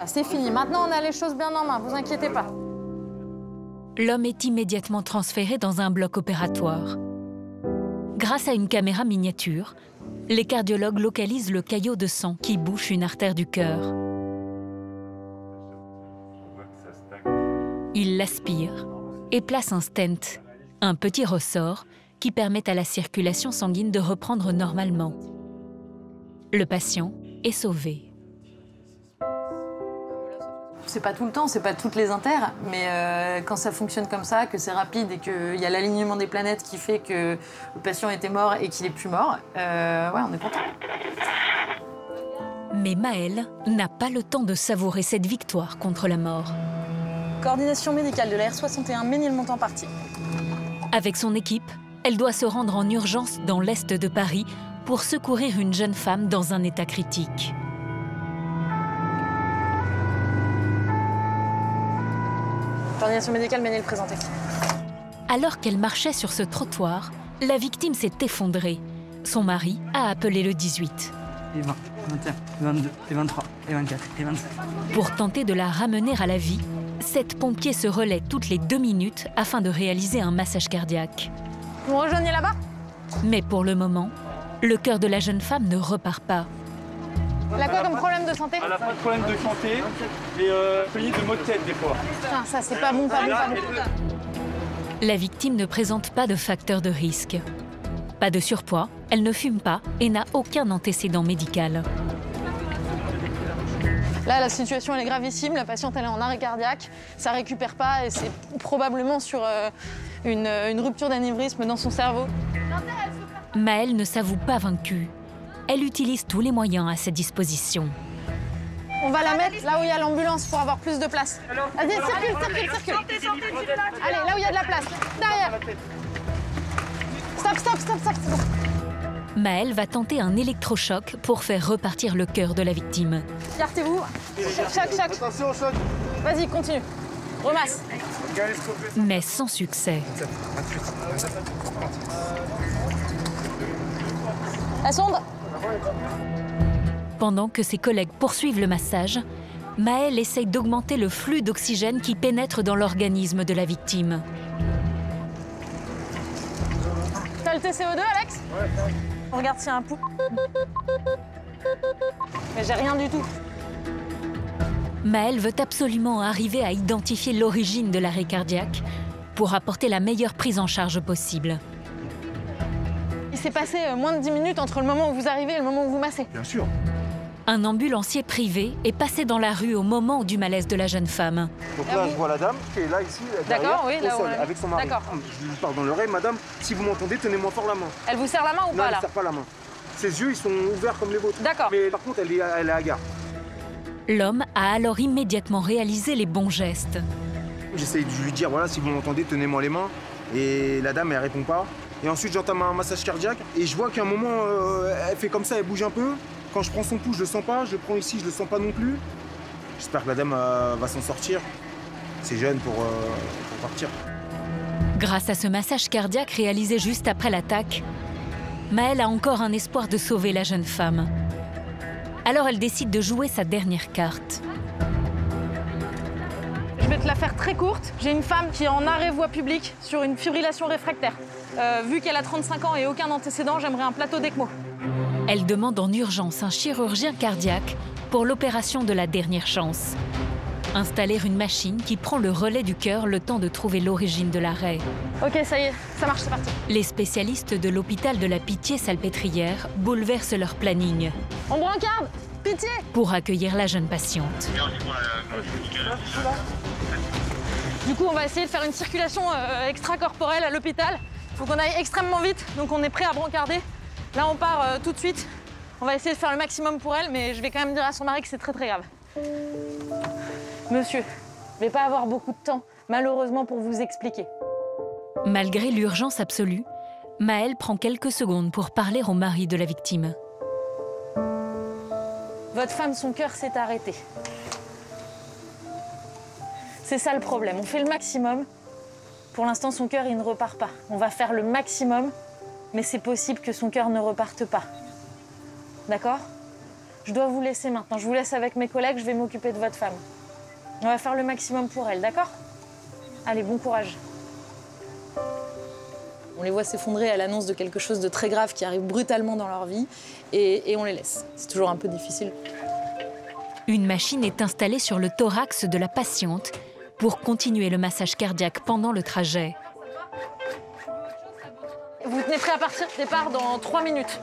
Ah, c'est fini, maintenant on a les choses bien en main, vous inquiétez pas. L'homme est immédiatement transféré dans un bloc opératoire. Grâce à une caméra miniature, les cardiologues localisent le caillot de sang qui bouche une artère du cœur. Ils l'aspirent et placent un stent, un petit ressort qui permet à la circulation sanguine de reprendre normalement. Le patient est sauvé. C'est pas tout le temps, c'est pas toutes les inters, mais quand ça fonctionne comme ça, que c'est rapide et qu'il y a l'alignement des planètes qui fait que le patient était mort et qu'il est plus mort, ouais, on est content. Mais Maël n'a pas le temps de savourer cette victoire contre la mort. Coordination médicale de la R61 Ménilmontant-Party. Avec son équipe, elle doit se rendre en urgence dans l'est de Paris pour secourir une jeune femme dans un état critique. Coordination médicale Ménil présentée. Alors qu'elle marchait sur ce trottoir, la victime s'est effondrée. Son mari a appelé le 18. Et 20, 21, 22, et 23, et 24, et 25. Pour tenter de la ramener à la vie, 7 pompiers se relaient toutes les 2 minutes afin de réaliser un massage cardiaque. Vous rejoignez là-bas? Mais pour le moment, le cœur de la jeune femme ne repart pas. Elle a quoi comme problème de santé? Elle n'a pas de problème de santé et de maux de tête des fois. Putain, ça c'est pas bon, pas bon, pas bon. La victime ne présente pas de facteur de risque. Pas de surpoids, elle ne fume pas et n'a aucun antécédent médical. Là, la situation elle est gravissime, la patiente elle est en arrêt cardiaque, ça récupère pas et c'est probablement sur une rupture d'anévrisme dans son cerveau. Maël ne s'avoue pas vaincue. Elle utilise tous les moyens à sa disposition. On va la mettre là où il y a l'ambulance pour avoir plus de place. Vas-y, circule. Allez, là où il y a de la place, derrière. Stop. Maël va tenter un électrochoc pour faire repartir le cœur de la victime. Écartez-vous. Choc. Attention au choc. Vas-y, continue. Remasse. Mais sans succès. La sonde. Pendant que ses collègues poursuivent le massage, Maël essaye d'augmenter le flux d'oxygène qui pénètre dans l'organisme de la victime. T'as le TCO2, Alex? Ouais. On regarde s'il y a un pouls. Mais j'ai rien du tout. Maël veut absolument arriver à identifier l'origine de l'arrêt cardiaque pour apporter la meilleure prise en charge possible. Il s'est passé moins de 10 minutes entre le moment où vous arrivez et le moment où vous massez. Bien sûr. Un ambulancier privé est passé dans la rue au moment du malaise de la jeune femme. Donc là, je vois la dame qui est là, ici, derrière, d'accord, oui, là au sol, où avec son mari. D'accord. Je lui parle dans l'oreille, madame, si vous m'entendez, tenez-moi fort la main. Elle vous serre la main ou non, pas, elle là? ne serre pas la main. Ses yeux, ils sont ouverts comme les vôtres. D'accord. Mais par contre, elle est hagard. L'homme a alors immédiatement réalisé les bons gestes. J'essaye de lui dire, voilà, si vous m'entendez, tenez-moi les mains. Et la dame, elle répond pas. Et ensuite, j'entame un massage cardiaque. Et je vois qu'à un moment, elle fait comme ça, elle bouge un peu. Quand je prends son pouls, je le sens pas. Je prends ici, je le sens pas non plus. J'espère que la dame va s'en sortir. C'est jeune pour partir. Grâce à ce massage cardiaque réalisé juste après l'attaque, Maëlle a encore un espoir de sauver la jeune femme. Alors elle décide de jouer sa dernière carte. Je vais te la faire très courte. J'ai une femme qui est en arrêt voie publique sur une fibrillation réfractaire. Vu qu'elle a 35 ans et aucun antécédent, j'aimerais un plateau d'ECMO. Elle demande en urgence un chirurgien cardiaque pour l'opération de la dernière chance. Installer une machine qui prend le relais du cœur le temps de trouver l'origine de l'arrêt. Ok, ça y est, ça marche, c'est parti. Les spécialistes de l'hôpital de la Pitié-Salpêtrière bouleversent leur planning. On brancarde, pitié! Pour accueillir la jeune patiente. Du coup, on va essayer de faire une circulation extracorporelle à l'hôpital. Il faut qu'on aille extrêmement vite, donc on est prêt à brancarder. Là, on part tout de suite. On va essayer de faire le maximum pour elle, mais je vais quand même dire à son mari que c'est très très grave. Monsieur, je vais pas avoir beaucoup de temps, malheureusement, pour vous expliquer. Malgré l'urgence absolue, Maëlle prend quelques secondes pour parler au mari de la victime. Votre femme, son cœur s'est arrêté. C'est ça le problème. On fait le maximum. Pour l'instant, son cœur, il ne repart pas. On va faire le maximum, mais c'est possible que son cœur ne reparte pas. D'accord? Je dois vous laisser maintenant. Je vous laisse avec mes collègues, je vais m'occuper de votre femme. On va faire le maximum pour elle, d'accord? Allez, bon courage. On les voit s'effondrer à l'annonce de quelque chose de très grave qui arrive brutalement dans leur vie et on les laisse. C'est toujours un peu difficile. Une machine est installée sur le thorax de la patiente pour continuer le massage cardiaque pendant le trajet. Vous tenez prêt à partir, départ dans 3 minutes.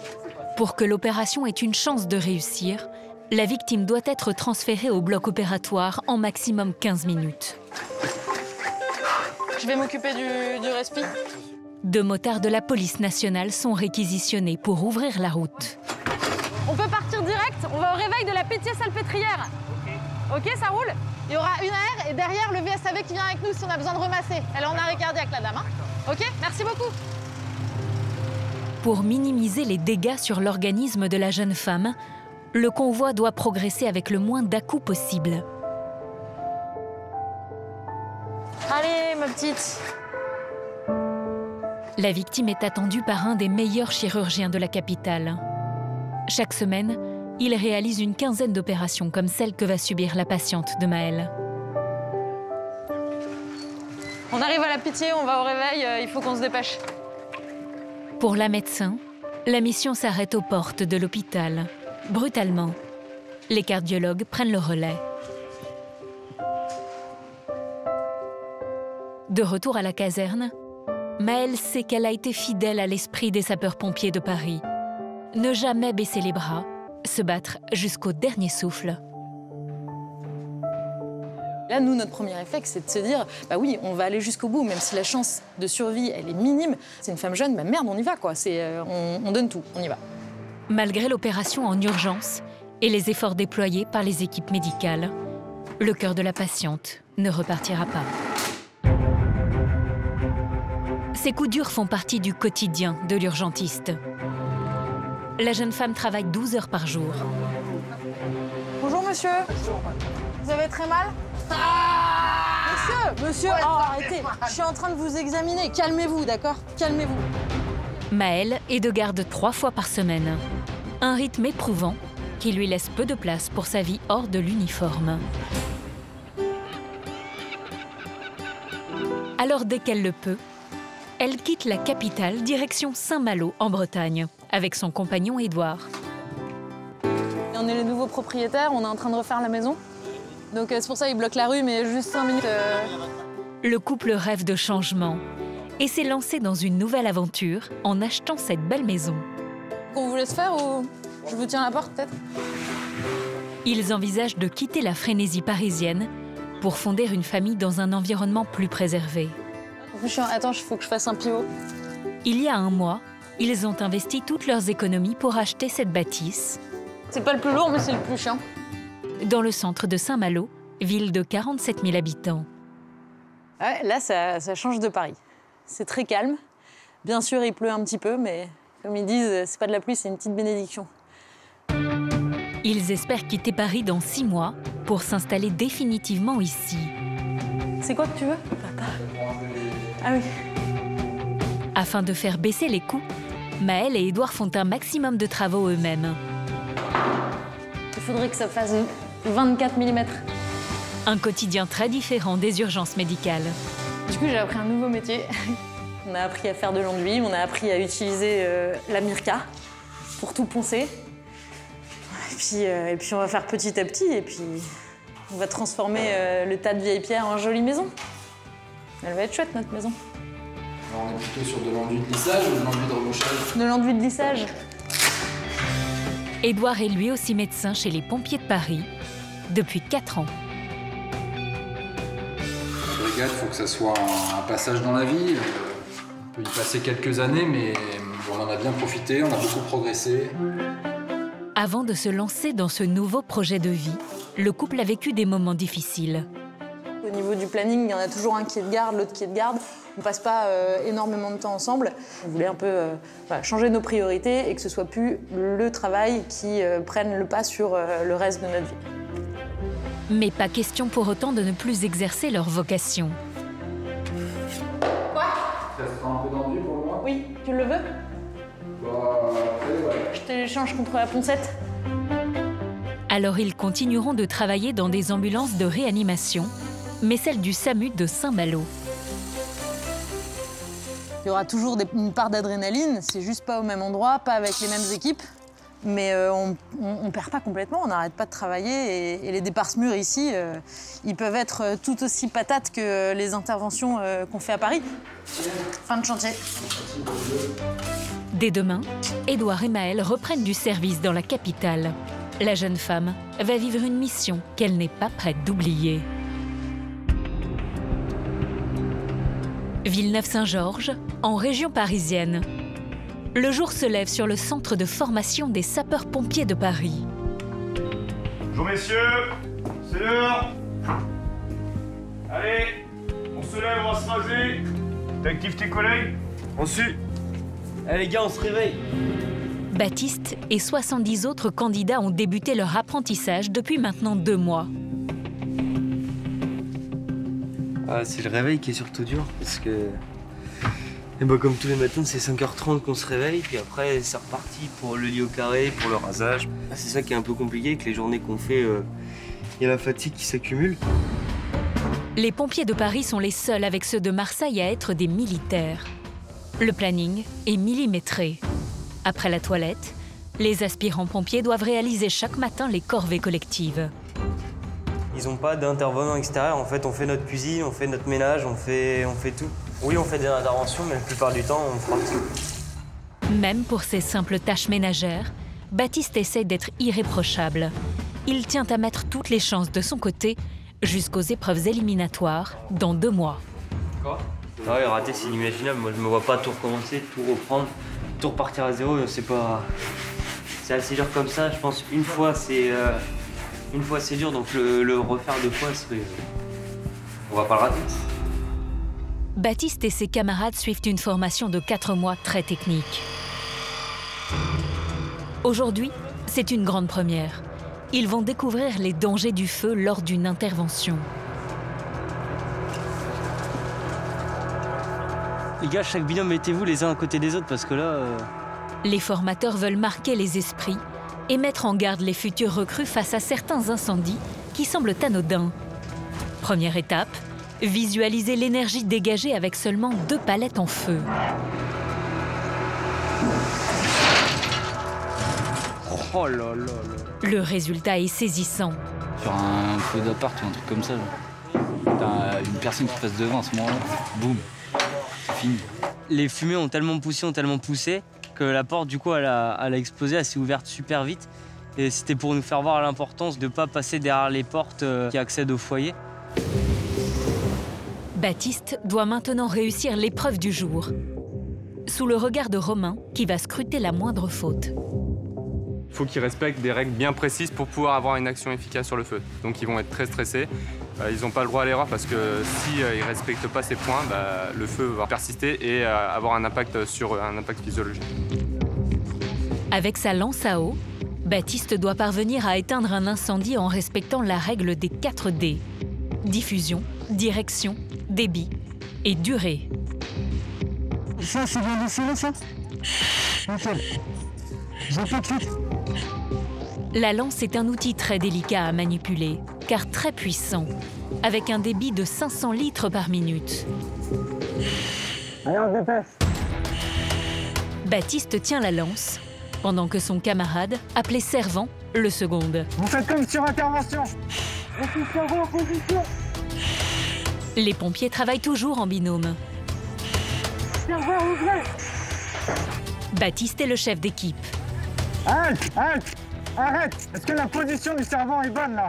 Pour que l'opération ait une chance de réussir, la victime doit être transférée au bloc opératoire en maximum 15 minutes. Je vais m'occuper du respi. 2 motards de la police nationale sont réquisitionnés pour ouvrir la route. On peut partir direct, on va au réveil de la Pitié-Salpêtrière. Ok, ça roule? Il y aura une AR et derrière le VSAV qui vient avec nous si on a besoin de remasser. Elle est en arrêt cardiaque, la dame. Hein? Ok, merci beaucoup. Pour minimiser les dégâts sur l'organisme de la jeune femme, le convoi doit progresser avec le moins d'à-coups possible. Allez, ma petite. La victime est attendue par un des meilleurs chirurgiens de la capitale. Chaque semaine, il réalise une quinzaine d'opérations comme celle que va subir la patiente de Maëlle. On arrive à la Pitié, on va au réveil, il faut qu'on se dépêche. Pour la médecin, la mission s'arrête aux portes de l'hôpital. Brutalement, les cardiologues prennent le relais. De retour à la caserne, Maëlle sait qu'elle a été fidèle à l'esprit des sapeurs-pompiers de Paris. Ne jamais baisser les bras, se battre jusqu'au dernier souffle. Là, nous, notre premier réflexe, c'est de se dire, bah oui, on va aller jusqu'au bout, même si la chance de survie, elle est minime. C'est une femme jeune, bah merde, on y va, quoi. On donne tout, on y va. Malgré l'opération en urgence et les efforts déployés par les équipes médicales, le cœur de la patiente ne repartira pas. Ces coups durs font partie du quotidien de l'urgentiste. La jeune femme travaille 12 heures par jour. Bonjour, monsieur. Vous avez très mal? Monsieur, oh, arrêtez. Je suis en train de vous examiner. Calmez-vous, d'accord? Calmez-vous. Maëlle est de garde 3 fois par semaine. Un rythme éprouvant qui lui laisse peu de place pour sa vie hors de l'uniforme. Alors, dès qu'elle le peut, elle quitte la capitale direction Saint-Malo, en Bretagne, avec son compagnon Édouard. On est les nouveaux propriétaires, on est en train de refaire la maison. Donc c'est pour ça qu'ils bloquent la rue, mais juste 5 minutes. Le couple rêve de changement et s'est lancé dans une nouvelle aventure en achetant cette belle maison. Qu'on vous laisse faire ou je vous tiens la porte peut-être? Ils envisagent de quitter la frénésie parisienne pour fonder une famille dans un environnement plus préservé. Attends, il faut que je fasse un pivot. Il y a 1 mois, ils ont investi toutes leurs économies pour acheter cette bâtisse. C'est pas le plus lourd, mais c'est le plus chiant. Dans le centre de Saint-Malo, ville de 47 000 habitants. Ouais, là, ça change de Paris. C'est très calme. Bien sûr, il pleut un petit peu, mais comme ils disent, c'est pas de la pluie, c'est une petite bénédiction. Ils espèrent quitter Paris dans 6 mois pour s'installer définitivement ici. C'est quoi que tu veux? Papa. Ah oui. Afin de faire baisser les coûts, Maëlle et Édouard font un maximum de travaux eux-mêmes. Il faudrait que ça fasse 24 mm. Un quotidien très différent des urgences médicales. Du coup, j'ai appris un nouveau métier. On a appris à faire de l'enduit, on a appris à utiliser la Mirka pour tout poncer. Et puis on va faire petit à petit, et puis on va transformer le tas de vieilles pierres en jolie maison. Elle va être chouette, notre maison. Alors on est plutôt sur de l'enduit de lissage ou de l'enduit de rebouchage? De l'enduit de lissage. Édouard est lui aussi médecin chez les pompiers de Paris depuis 4 ans. La brigade, il faut que ça soit un passage dans la vie. On peut y passer quelques années, mais on en a bien profité, on a beaucoup progressé. Avant de se lancer dans ce nouveau projet de vie, le couple a vécu des moments difficiles. Au niveau du planning, il y en a toujours un qui est de garde, l'autre qui est de garde. On ne passe pas énormément de temps ensemble. On voulait un peu changer nos priorités et que ce soit plus le travail qui prenne le pas sur le reste de notre vie. Mais pas question pour autant de ne plus exercer leur vocation. Quoi? Ça sera un peu d'enduit pour moi? Oui, tu le veux? Je te l'échange contre la poncette. Alors ils continueront de travailler dans des ambulances de réanimation, mais celle du SAMU de Saint-Malo. Il y aura toujours une part d'adrénaline, c'est juste pas au même endroit, pas avec les mêmes équipes. Mais on perd pas complètement, on n'arrête pas de travailler. Et les départs SMUR ici, ils peuvent être tout aussi patates que les interventions qu'on fait à Paris. Fin de chantier. Dès demain, Édouard et Maëlle reprennent du service dans la capitale. La jeune femme va vivre une mission qu'elle n'est pas prête d'oublier. Villeneuve-Saint-Georges, en région parisienne. Le jour se lève sur le centre de formation des sapeurs-pompiers de Paris. Bonjour messieurs, c'est l'heure. Allez, on se lève, on va se raser. T'actives tes collègues? Reçu. Allez les gars, on se réveille. Baptiste et 70 autres candidats ont débuté leur apprentissage depuis maintenant 2 mois. Ah, c'est le réveil qui est surtout dur parce que comme tous les matins, c'est 5h30 qu'on se réveille, puis après c'est reparti pour le lit au carré, pour le rasage. C'est ça qui est un peu compliqué, que les journées qu'on fait, il y a la fatigue qui s'accumule. Les pompiers de Paris sont les seuls avec ceux de Marseille à être des militaires. Le planning est millimétré. Après la toilette, les aspirants pompiers doivent réaliser chaque matin les corvées collectives. Ils n'ont pas d'intervenants extérieurs, en fait on fait notre cuisine, on fait notre ménage, on fait tout. Oui, on fait des interventions, mais la plupart du temps, on fera tout. Même pour ces simples tâches ménagères, Baptiste essaie d'être irréprochable. Il tient à mettre toutes les chances de son côté jusqu'aux épreuves éliminatoires dans 2 mois. Quoi? Ah ouais, rater, c'est inimaginable. Moi, je me vois pas tout recommencer, tout reprendre, tout repartir à zéro. C'est pas... C'est assez dur comme ça. Je pense une fois, c'est dur, donc le refaire 2 fois, on va pas le rater. Baptiste et ses camarades suivent une formation de 4 mois très technique. Aujourd'hui, c'est une grande première. Ils vont découvrir les dangers du feu lors d'une intervention. Les gars, chaque binôme, mettez-vous les uns à côté des autres parce que là... Les formateurs veulent marquer les esprits et mettre en garde les futurs recrues face à certains incendies qui semblent anodins. Première étape, visualiser l'énergie dégagée avec seulement 2 palettes en feu. Oh là là là. Le résultat est saisissant. Sur un feu d'appart ou un truc comme ça, t'as une personne qui passe devant à ce moment-là, boum, c'est fini. Les fumées ont tellement poussé que la porte, du coup, elle a explosé, elle s'est ouverte super vite. Et c'était pour nous faire voir l'importance de ne pas passer derrière les portes qui accèdent au foyer. Baptiste doit maintenant réussir l'épreuve du jour, sous le regard de Romain, qui va scruter la moindre faute. Il faut qu'ils respectent des règles bien précises pour pouvoir avoir une action efficace sur le feu. Donc ils vont être très stressés. Ils n'ont pas le droit à l'erreur parce que s'ils ne respectent pas ces points, le feu va persister et avoir un impact physiologique. Avec sa lance à eau, Baptiste doit parvenir à éteindre un incendie en respectant la règle des 4 D. diffusion, direction, débit et durée. Ça, c'est bien dessiné, ça? Nickel. Je tout de suite. La lance est un outil très délicat à manipuler, car très puissant, avec un débit de 500 litres par minute. Allez, on se dépêche. Baptiste tient la lance, pendant que son camarade, appelé servant, le seconde. Vous faites comme sur intervention. Je suis servant en position. Les pompiers travaillent toujours en binôme. Servant, ouvrez. Baptiste est le chef d'équipe. Halte, halte, arrête. Est-ce que la position du servant est bonne, là?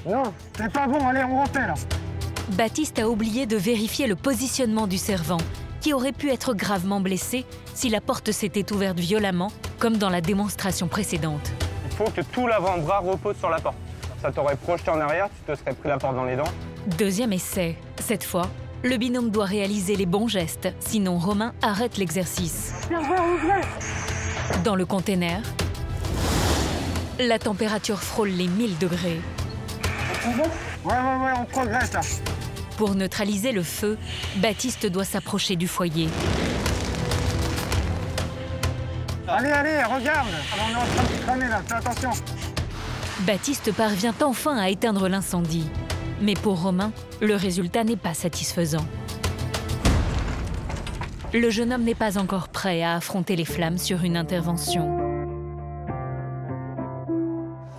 Non, c'est pas bon. Allez, on refait, là. Baptiste a oublié de vérifier le positionnement du servant, qui aurait pu être gravement blessé si la porte s'était ouverte violemment, comme dans la démonstration précédente. Il faut que tout l'avant-bras repose sur la porte. Ça t'aurait projeté en arrière, tu te serais pris la porte dans les dents. Deuxième essai. Cette fois, le binôme doit réaliser les bons gestes, sinon Romain arrête l'exercice. Dans le container, la température frôle les 1000 degrés. Ouais, on progresse, là. Pour neutraliser le feu, Baptiste doit s'approcher du foyer. Allez, regarde. On est en train de cramer, là. Fais attention. Baptiste parvient enfin à éteindre l'incendie. Mais pour Romain, le résultat n'est pas satisfaisant. Le jeune homme n'est pas encore prêt à affronter les flammes sur une intervention.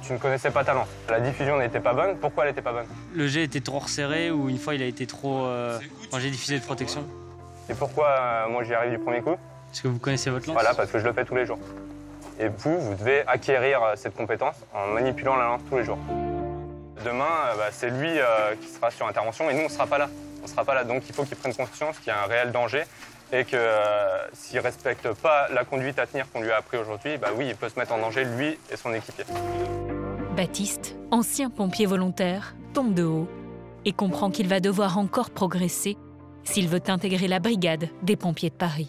Tu ne connaissais pas ta lance. La diffusion n'était pas bonne. Pourquoi elle n'était pas bonne? Le jet était trop resserré ou une fois il a été trop... quand j'ai diffusé de protection. Et pourquoi moi j'y arrive du premier coup? Parce que vous connaissez votre lance? Voilà, parce que je le fais tous les jours. Et vous devez acquérir cette compétence en manipulant la lance tous les jours. Demain, c'est lui qui sera sur intervention et nous, on ne sera pas là. On sera pas là. Donc il faut qu'il prenne conscience qu'il y a un réel danger et que s'il ne respecte pas la conduite à tenir qu'on lui a appris aujourd'hui, oui, il peut se mettre en danger, lui et son équipier. Baptiste, ancien pompier volontaire, tombe de haut et comprend qu'il va devoir encore progresser s'il veut intégrer la brigade des pompiers de Paris.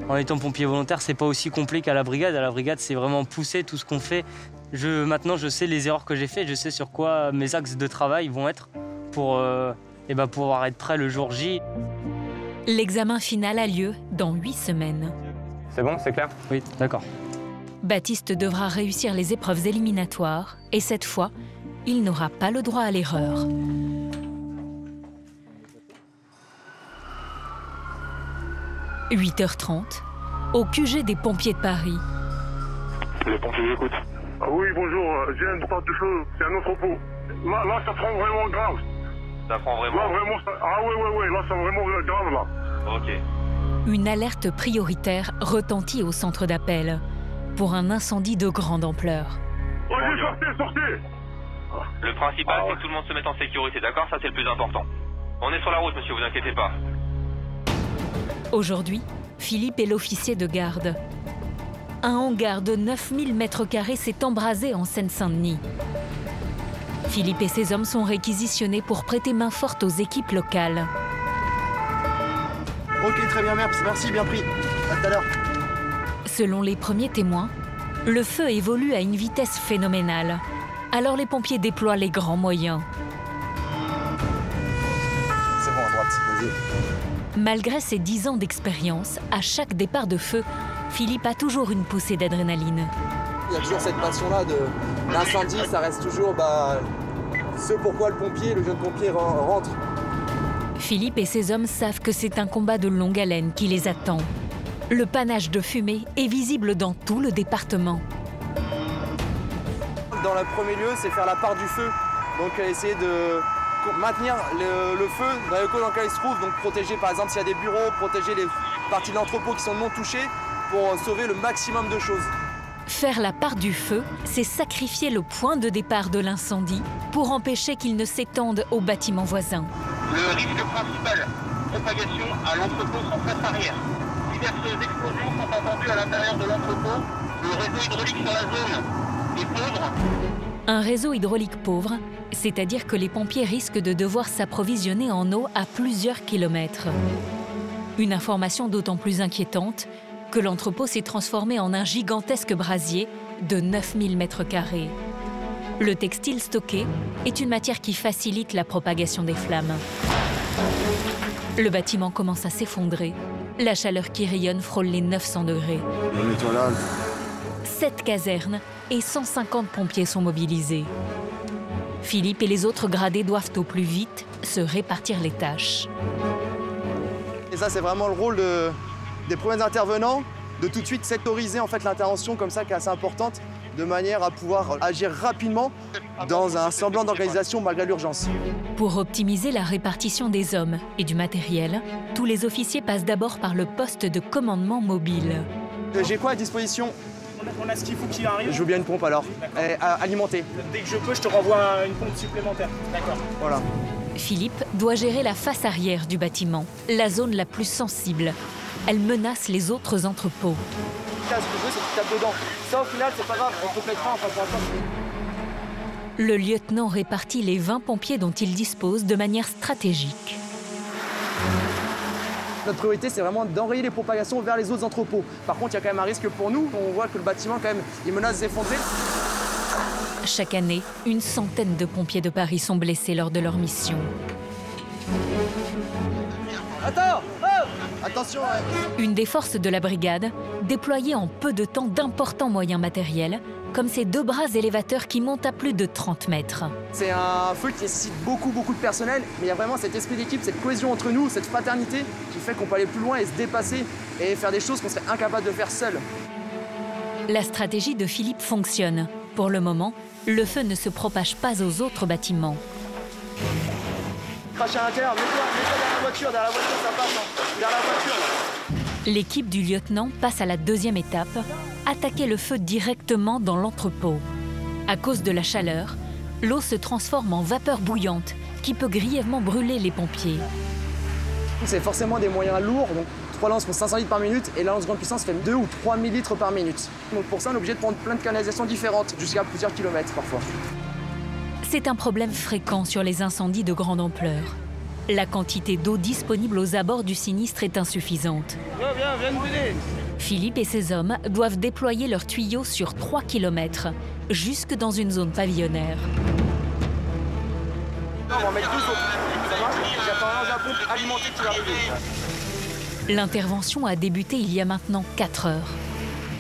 En étant pompier volontaire, c'est pas aussi complet qu'à la brigade. À la brigade, c'est vraiment pousser tout ce qu'on fait. Maintenant, je sais les erreurs que j'ai faites, je sais sur quoi mes axes de travail vont être pour pouvoir être prêt le jour J. L'examen final a lieu dans 8 semaines. C'est bon, c'est clair? Oui, d'accord. Baptiste devra réussir les épreuves éliminatoires et cette fois, il n'aura pas le droit à l'erreur. « 8h30, au QG des pompiers de Paris. » Les pompiers écoutent. Ah oui, bonjour, j'ai une porte de feu, c'est un entrepôt. Là, ça prend vraiment grave. Ça prend vraiment? Là, vraiment, ça... Ah oui, là, c'est vraiment grave, là. Ok. Une alerte prioritaire retentit au centre d'appel pour un incendie de grande ampleur. Allez, sortez. Le principal, c'est que tout le monde se mette en sécurité, d'accord? Ça, c'est le plus important. On est sur la route, monsieur, vous inquiétez pas. Aujourd'hui, Philippe est l'officier de garde. Un hangar de 9000 m² s'est embrasé en Seine-Saint-Denis. Philippe et ses hommes sont réquisitionnés pour prêter main forte aux équipes locales. Ok, très bien, merci, bien pris. À tout à l'heure. Selon les premiers témoins, le feu évolue à une vitesse phénoménale. Alors les pompiers déploient les grands moyens. C'est bon, à droite, vas-y. Malgré ses 10 ans d'expérience, à chaque départ de feu, Philippe a toujours une poussée d'adrénaline. Il y a toujours cette passion-là de l'incendie, ça reste toujours ce pourquoi le jeune pompier rentre. Philippe et ses hommes savent que c'est un combat de longue haleine qui les attend. Le panache de fumée est visible dans tout le département. Dans le premier lieu, c'est faire la part du feu. Donc essayer de maintenir le feu dans les locaux dans lesquels il se trouve. Donc protéger par exemple s'il y a des bureaux, protéger les parties de l'entrepôt qui sont non touchées pour sauver le maximum de choses. Faire la part du feu, c'est sacrifier le point de départ de l'incendie pour empêcher qu'il ne s'étende aux bâtiments voisins. Le risque principal, propagation à l'entrepôt en face arrière. Diverses explosions sont entendues à l'intérieur de l'entrepôt. Le réseau hydraulique sur la zone est pauvre. Un réseau hydraulique pauvre, c'est-à-dire que les pompiers risquent de devoir s'approvisionner en eau à plusieurs kilomètres. Une information d'autant plus inquiétante que l'entrepôt s'est transformé en un gigantesque brasier de 9000 m². Le textile stocké est une matière qui facilite la propagation des flammes. Le bâtiment commence à s'effondrer. La chaleur qui rayonne frôle les 900 degrés. On nettoie là. 7 casernes et 150 pompiers sont mobilisés. Philippe et les autres gradés doivent au plus vite se répartir les tâches. Et ça, c'est vraiment le rôle des premiers intervenants, de tout de suite sectoriser en fait, l'intervention comme ça, qui est assez importante, de manière à pouvoir agir rapidement dans un semblant d'organisation malgré l'urgence. Pour optimiser la répartition des hommes et du matériel, tous les officiers passent d'abord par le poste de commandement mobile. J'ai quoi à disposition? On a ce qu'il faut qui arrive. Je veux bien une pompe alors, alimentée. Dès que je peux, je te renvoie une pompe supplémentaire. D'accord. Voilà. Philippe doit gérer la face arrière du bâtiment, la zone la plus sensible. Elle menace les autres entrepôts. Ce que je veux, c'est que tu tapes dedans. Ça, au final, c'est pas grave, on complétera, enfin, pour l'instant. Le lieutenant répartit les 20 pompiers dont il dispose de manière stratégique. Notre priorité, c'est vraiment d'enrayer les propagations vers les autres entrepôts. Par contre, il y a quand même un risque pour nous. On voit que le bâtiment, quand même, il menace d'effondrer. Chaque année, une centaine de pompiers de Paris sont blessés lors de leur mission. Attends! Oh! Attention! Une des forces de la brigade, déployait en peu de temps d'importants moyens matériels, comme ces 2 bras élévateurs qui montent à plus de 30 mètres. C'est un feu qui nécessite beaucoup de personnel, mais il y a vraiment cet esprit d'équipe, cette cohésion entre nous, cette fraternité qui fait qu'on peut aller plus loin et se dépasser et faire des choses qu'on serait incapable de faire seul. La stratégie de Philippe fonctionne. Pour le moment, le feu ne se propage pas aux autres bâtiments. Crache à l'intérieur, mets-toi derrière la voiture, ça passe, hein. Derrière la voiture. L'équipe du lieutenant passe à la deuxième étape, attaquer le feu directement dans l'entrepôt. À cause de la chaleur, l'eau se transforme en vapeur bouillante qui peut grièvement brûler les pompiers. C'est forcément des moyens lourds, donc 3 lances font 500 litres par minute et la lance grande puissance fait 2 ou 3 000 litres par minute. Donc pour ça, on est obligé de prendre plein de canalisations différentes, jusqu'à plusieurs kilomètres parfois. C'est un problème fréquent sur les incendies de grande ampleur. La quantité d'eau disponible aux abords du sinistre est insuffisante. Viens nous aider. Philippe et ses hommes doivent déployer leurs tuyaux sur 3 km, jusque dans une zone pavillonnaire. On va en mettre 2 autres. Ça marche? J'attends la pompe alimentée qui va arriver. L'intervention a débuté il y a maintenant 4 heures.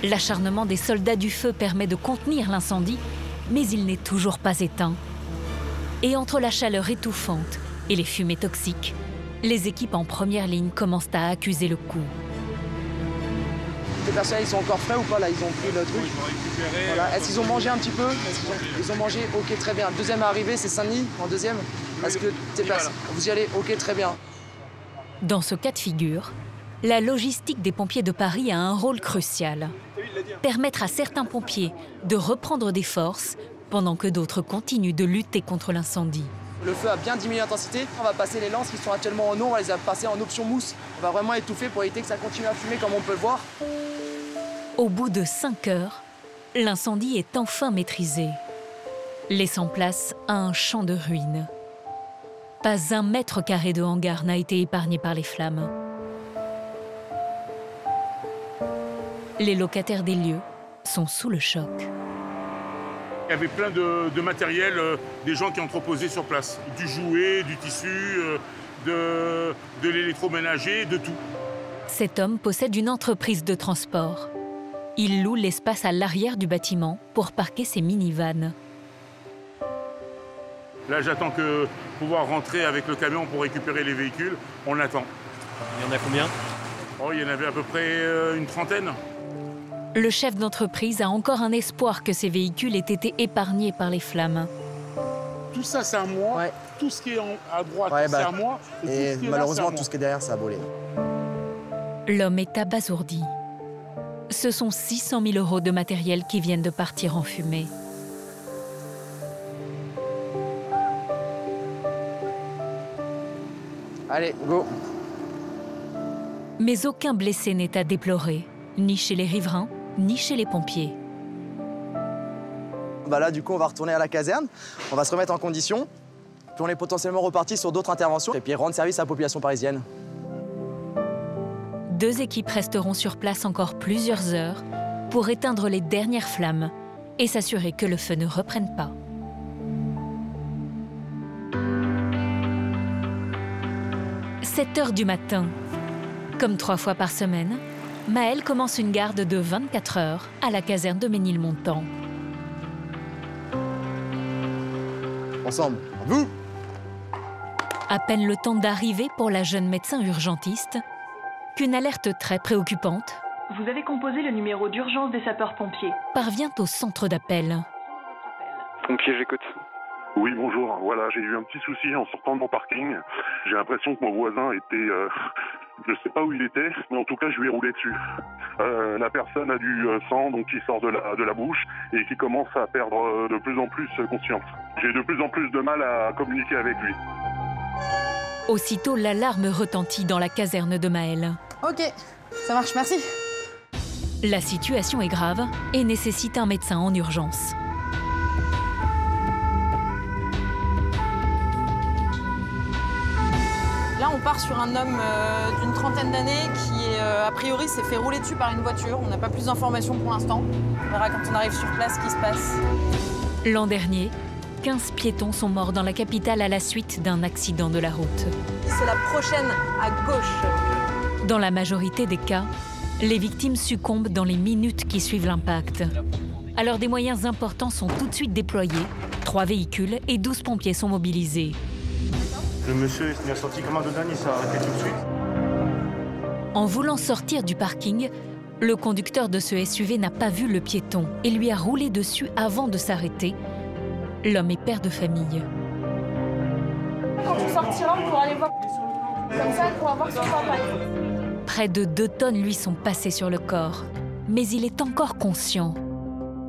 L'acharnement des soldats du feu permet de contenir l'incendie, mais il n'est toujours pas éteint. Et entre la chaleur étouffante et les fumées toxiques, les équipes en première ligne commencent à accuser le coup. Les personnels, ils sont encore frais ou pas là? Ils ont pris le truc. Ils vont récupérer. Voilà. Est-ce qu'ils ont mangé un petit peu? Ils ont mangé? Ok, très bien. Deuxième arrivée, c'est Saint-Denis en deuxième? Est-ce que vous y allez? Ok, très bien. Dans ce cas de figure, la logistique des pompiers de Paris a un rôle crucial. Permettre à certains pompiers de reprendre des forces pendant que d'autres continuent de lutter contre l'incendie. Le feu a bien diminué l'intensité. On va passer les lances qui sont actuellement en eau, on va les passer en option mousse. On va vraiment étouffer pour éviter que ça continue à fumer comme on peut le voir. Au bout de 5 heures, l'incendie est enfin maîtrisé, laissant place à un champ de ruines. Pas 1 mètre carré de hangar n'a été épargné par les flammes. Les locataires des lieux sont sous le choc. Il y avait plein de matériel, des gens qui entreposaient sur place. Du jouet, du tissu, de l'électroménager, de tout. Cet homme possède une entreprise de transport. Il loue l'espace à l'arrière du bâtiment pour parquer ses minivans. Là, j'attends que pouvoir rentrer avec le camion pour récupérer les véhicules. On attend. Il y en a combien? Oh, il y en avait à peu près une trentaine. Le chef d'entreprise a encore un espoir que ces véhicules aient été épargnés par les flammes. Tout ça, c'est à moi. Ouais. Tout ce qui est à droite, c'est à moi. Et malheureusement, tout ce qui est derrière, ça a volé. L'homme est abasourdi. Ce sont 600 000 € de matériel qui viennent de partir en fumée. Allez, go. Mais aucun blessé n'est à déplorer, ni chez les riverains, ni chez les pompiers. Là, du coup, on va retourner à la caserne, on va se remettre en condition, puis on est potentiellement reparti sur d'autres interventions, et puis rendre service à la population parisienne. 2 équipes resteront sur place encore plusieurs heures pour éteindre les dernières flammes et s'assurer que le feu ne reprenne pas. 7 h du matin. Comme 3 fois par semaine, Maëlle commence une garde de 24 heures à la caserne de Ménilmontant. Ensemble, vous! À peine le temps d'arriver pour la jeune médecin urgentiste qu'une alerte très préoccupante Vous avez composé le numéro d'urgence des sapeurs-pompiers. Parvient au centre d'appel. Pompier, j'écoute. Oui, bonjour. Voilà, j'ai eu un petit souci en sortant de mon parking. J'ai l'impression que mon voisin était... je sais pas où il était, mais en tout cas, je lui ai roulé dessus. La personne a du sang donc, qui sort de la bouche et qui commence à perdre de plus en plus conscience. J'ai de plus en plus de mal à communiquer avec lui. Aussitôt, l'alarme retentit dans la caserne de Maëlle. Ok, ça marche, merci. La situation est grave et nécessite un médecin en urgence. Là, on part sur un homme d'une trentaine d'années qui, a priori, s'est fait rouler dessus par une voiture. On n'a pas plus d'informations pour l'instant. On verra quand on arrive sur place ce qui se passe. L'an dernier, 15 piétons sont morts dans la capitale à la suite d'un accident de la route. C'est la prochaine à gauche. Dans la majorité des cas, les victimes succombent dans les minutes qui suivent l'impact. Alors des moyens importants sont tout de suite déployés. 3 véhicules et 12 pompiers sont mobilisés. Le monsieur est sorti comme un dedans, il s'est arrêté tout de suite. En voulant sortir du parking, le conducteur de ce SUV n'a pas vu le piéton et lui a roulé dessus avant de s'arrêter. L'homme est père de famille. Quand on sortira, on pourra aller voir. Comme ça, on pourra voir son papa. Près de 2 tonnes lui sont passées sur le corps, mais il est encore conscient.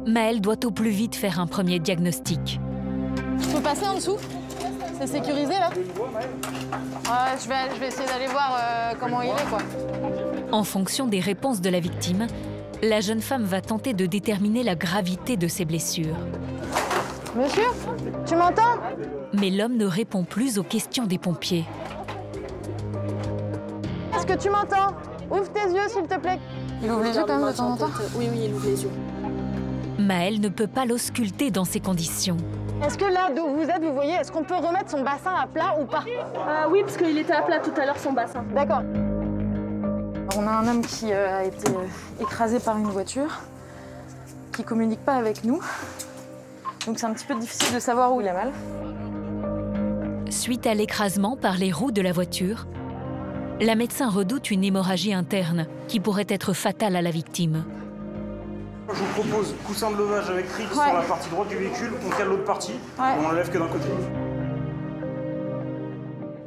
Maëlle doit au plus vite faire un premier diagnostic. Je peux passer en dessous? C'est sécurisé là? Je vais essayer d'aller voir comment il est quoi. En fonction des réponses de la victime, la jeune femme va tenter de déterminer la gravité de ses blessures. Monsieur, tu m'entends? Mais l'homme ne répond plus aux questions des pompiers. Est-ce que tu m'entends? Ouvre tes yeux s'il te plaît. Il ouvre les yeux quand même de temps en temps? Oui, il ouvre les yeux. Maëlle ne peut pas l'ausculter dans ces conditions. Est-ce que là, d'où vous êtes, vous voyez, est-ce qu'on peut remettre son bassin à plat ou pas? Oui, parce qu'il était à plat tout à l'heure, son bassin. D'accord. On a un homme qui a été écrasé par une voiture, qui communique pas avec nous. Donc c'est un petit peu difficile de savoir où il a mal. Suite à l'écrasement par les roues de la voiture, la médecin redoute une hémorragie interne qui pourrait être fatale à la victime. Je vous propose coussin de levage avec trick sur la partie droite du véhicule, on cale l'autre partie, et on l'enlève que d'un côté.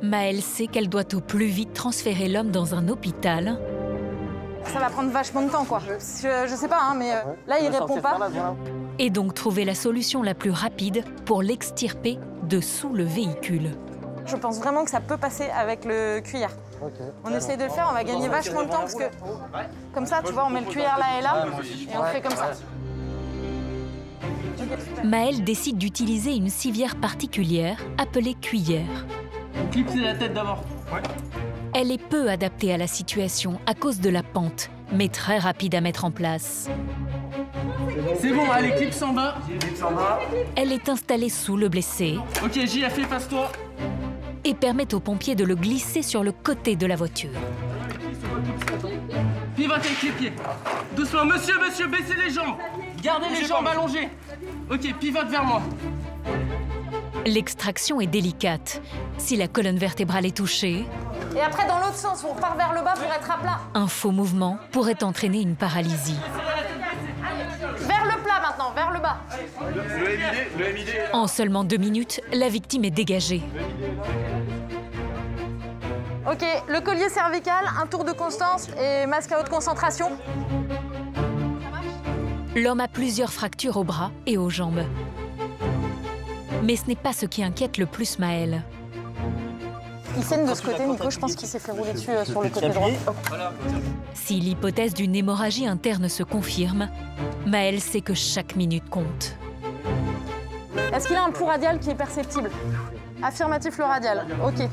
Maëlle sait qu'elle doit au plus vite transférer l'homme dans un hôpital. Ça va prendre vachement de temps quoi. Je sais pas, hein, mais là il répond pas. Et donc trouver la solution la plus rapide pour l'extirper de sous le véhicule. Je pense vraiment que ça peut passer avec le cuillère. On essaye de le faire, on va gagner vachement de temps parce que comme ça, tu vois, on met le cuillère là et là et on fait comme ça. Maëlle décide d'utiliser une civière particulière appelée cuillère. Clipser la tête d'abord. Elle est peu adaptée à la situation à cause de la pente, mais très rapide à mettre en place. C'est bon, allez, clipse en bas. Elle est installée sous le blessé. Ok, JF, efface-toi. Et permet aux pompiers de le glisser sur le côté de la voiture. Pivote avec les pieds. Doucement, monsieur, baissez les jambes. Gardez les jambes allongées. Ok, pivote vers moi. L'extraction est délicate. Si la colonne vertébrale est touchée... Et après, dans l'autre sens, on repart vers le bas pour être à plat. Un faux mouvement pourrait entraîner une paralysie. Vers le plat maintenant, vers le bas. Le MID. En seulement 2 minutes, la victime est dégagée. Ok, le collier cervical, un tour de constance et masque à haute concentration. L'homme a plusieurs fractures aux bras et aux jambes. Mais ce n'est pas ce qui inquiète le plus Maëlle. Il saigne de ce côté, Nico, je pense qu'il s'est fait rouler dessus sur le côté droit. Si l'hypothèse d'une hémorragie interne se confirme, Maëlle sait que chaque minute compte. Est-ce qu'il a un pouls radial qui est perceptible? Affirmatif le radial, ok.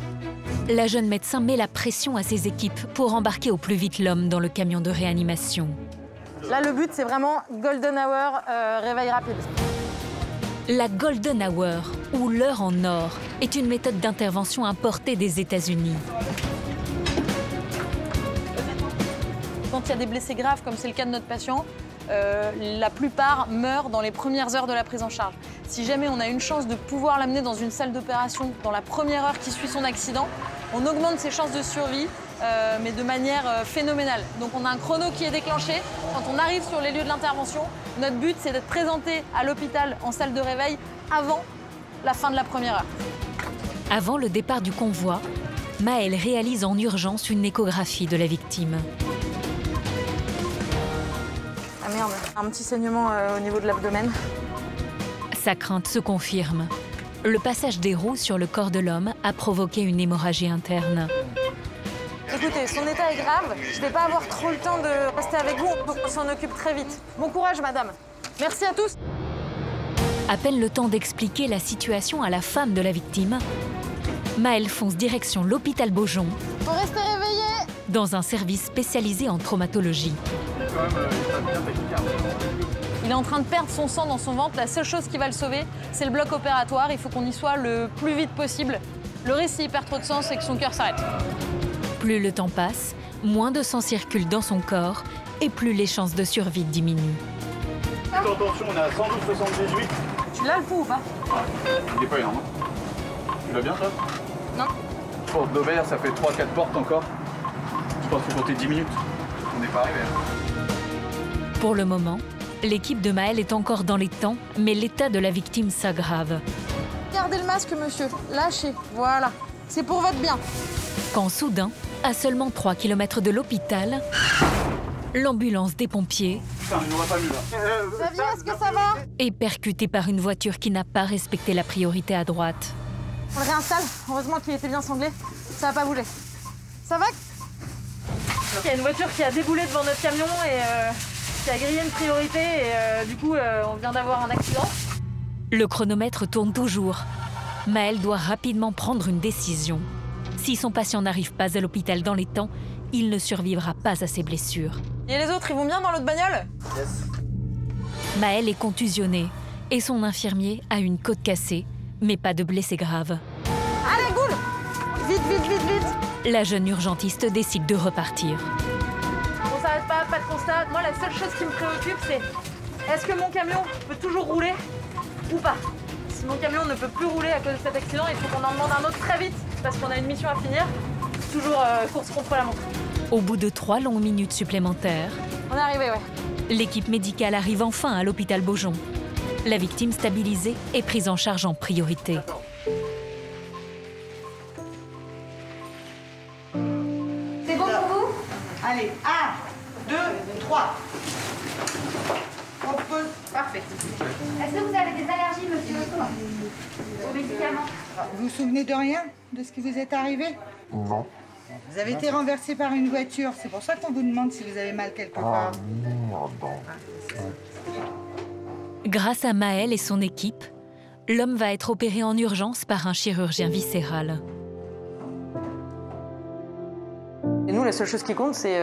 La jeune médecin met la pression à ses équipes pour embarquer au plus vite l'homme dans le camion de réanimation. Là, le but, c'est vraiment golden hour, réveil rapide. La golden hour, ou l'heure en or, est une méthode d'intervention importée des États-Unis. Quand il y a des blessés graves, comme c'est le cas de notre patient, la plupart meurent dans les premières heures de la prise en charge. Si jamais on a une chance de pouvoir l'amener dans une salle d'opération dans la première heure qui suit son accident, on augmente ses chances de survie, mais de manière phénoménale. Donc on a un chrono qui est déclenché. Quand on arrive sur les lieux de l'intervention, notre but c'est d'être présenté à l'hôpital en salle de réveil avant la fin de la première heure. Avant le départ du convoi, Maëlle réalise en urgence une échographie de la victime. Ah merde, un petit saignement au niveau de l'abdomen. Sa crainte se confirme. Le passage des roues sur le corps de l'homme a provoqué une hémorragie interne. Écoutez, son état est grave. Je ne vais pas avoir trop le temps de rester avec vous. On s'en occupe très vite. Bon courage, madame. Merci à tous. À peine le temps d'expliquer la situation à la femme de la victime, Maëlle fonce direction l'hôpital Beaujon. Faut rester réveillé. Dans un service spécialisé en traumatologie. Il est en train de perdre son sang dans son ventre. La seule chose qui va le sauver, c'est le bloc opératoire. Il faut qu'on y soit le plus vite possible. Le risque, s'il perd trop de sang, c'est que son cœur s'arrête. Plus le temps passe, moins de sang circule dans son corps et plus les chances de survie diminuent. Attention, on est à 112,78. Tu l'as le pouls ou pas? Il n'est pas énorme. Tu l'as bien, toi? Non. Porte d'Auvert, ça fait 3-4 portes encore. Je pense qu'il faut compter 10 minutes. On n'est pas arrivé. Pour le moment, l'équipe de Maëlle est encore dans les temps, mais l'état de la victime s'aggrave. Gardez le masque, monsieur. Lâchez. Voilà. C'est pour votre bien. Quand soudain, à seulement 3 km de l'hôpital, l'ambulance des pompiers Xavier, est-ce que ça va? est percutée par une voiture qui n'a pas respecté la priorité à droite. On le réinstalle. Heureusement qu'il était bien sanglé. Ça va pas bouger. Ça va? Il y a une voiture qui a déboulé devant notre camion et qui a grillé une priorité et du coup, on vient d'avoir un accident. Le chronomètre tourne toujours. Maëlle doit rapidement prendre une décision. Si son patient n'arrive pas à l'hôpital dans les temps, il ne survivra pas à ses blessures. Et les autres, ils vont bien dans l'autre bagnole? Yes. Maëlle est contusionnée et son infirmier a une côte cassée, mais pas de blessés graves. Allez, goule! Vite, vite, vite, vite! La jeune urgentiste décide de repartir. On s'arrête pas de constat. Moi, la seule chose qui me préoccupe, c'est est-ce que mon camion peut toujours rouler ou pas? Si mon camion ne peut plus rouler à cause de cet accident, il faut qu'on en demande un autre très vite parce qu'on a une mission à finir. Toujours course contre la montre. Au bout de 3 longues minutes supplémentaires, on est arrivé, ouais. L'équipe médicale arrive enfin à l'hôpital Beaujon. La victime stabilisée est prise en charge en priorité. C'est bon pour vous? Allez, 1, 2, 3. On pose. Parfait. Est-ce que vous avez des allergies, monsieur, aux médicaments? Vous vous souvenez de rien de ce qui vous est arrivé? Non. Vous avez été renversé par une voiture, c'est pour ça qu'on vous demande si vous avez mal quelque part. Grâce à Maëlle et son équipe, l'homme va être opéré en urgence par un chirurgien viscéral. Et nous, la seule chose qui compte, c'est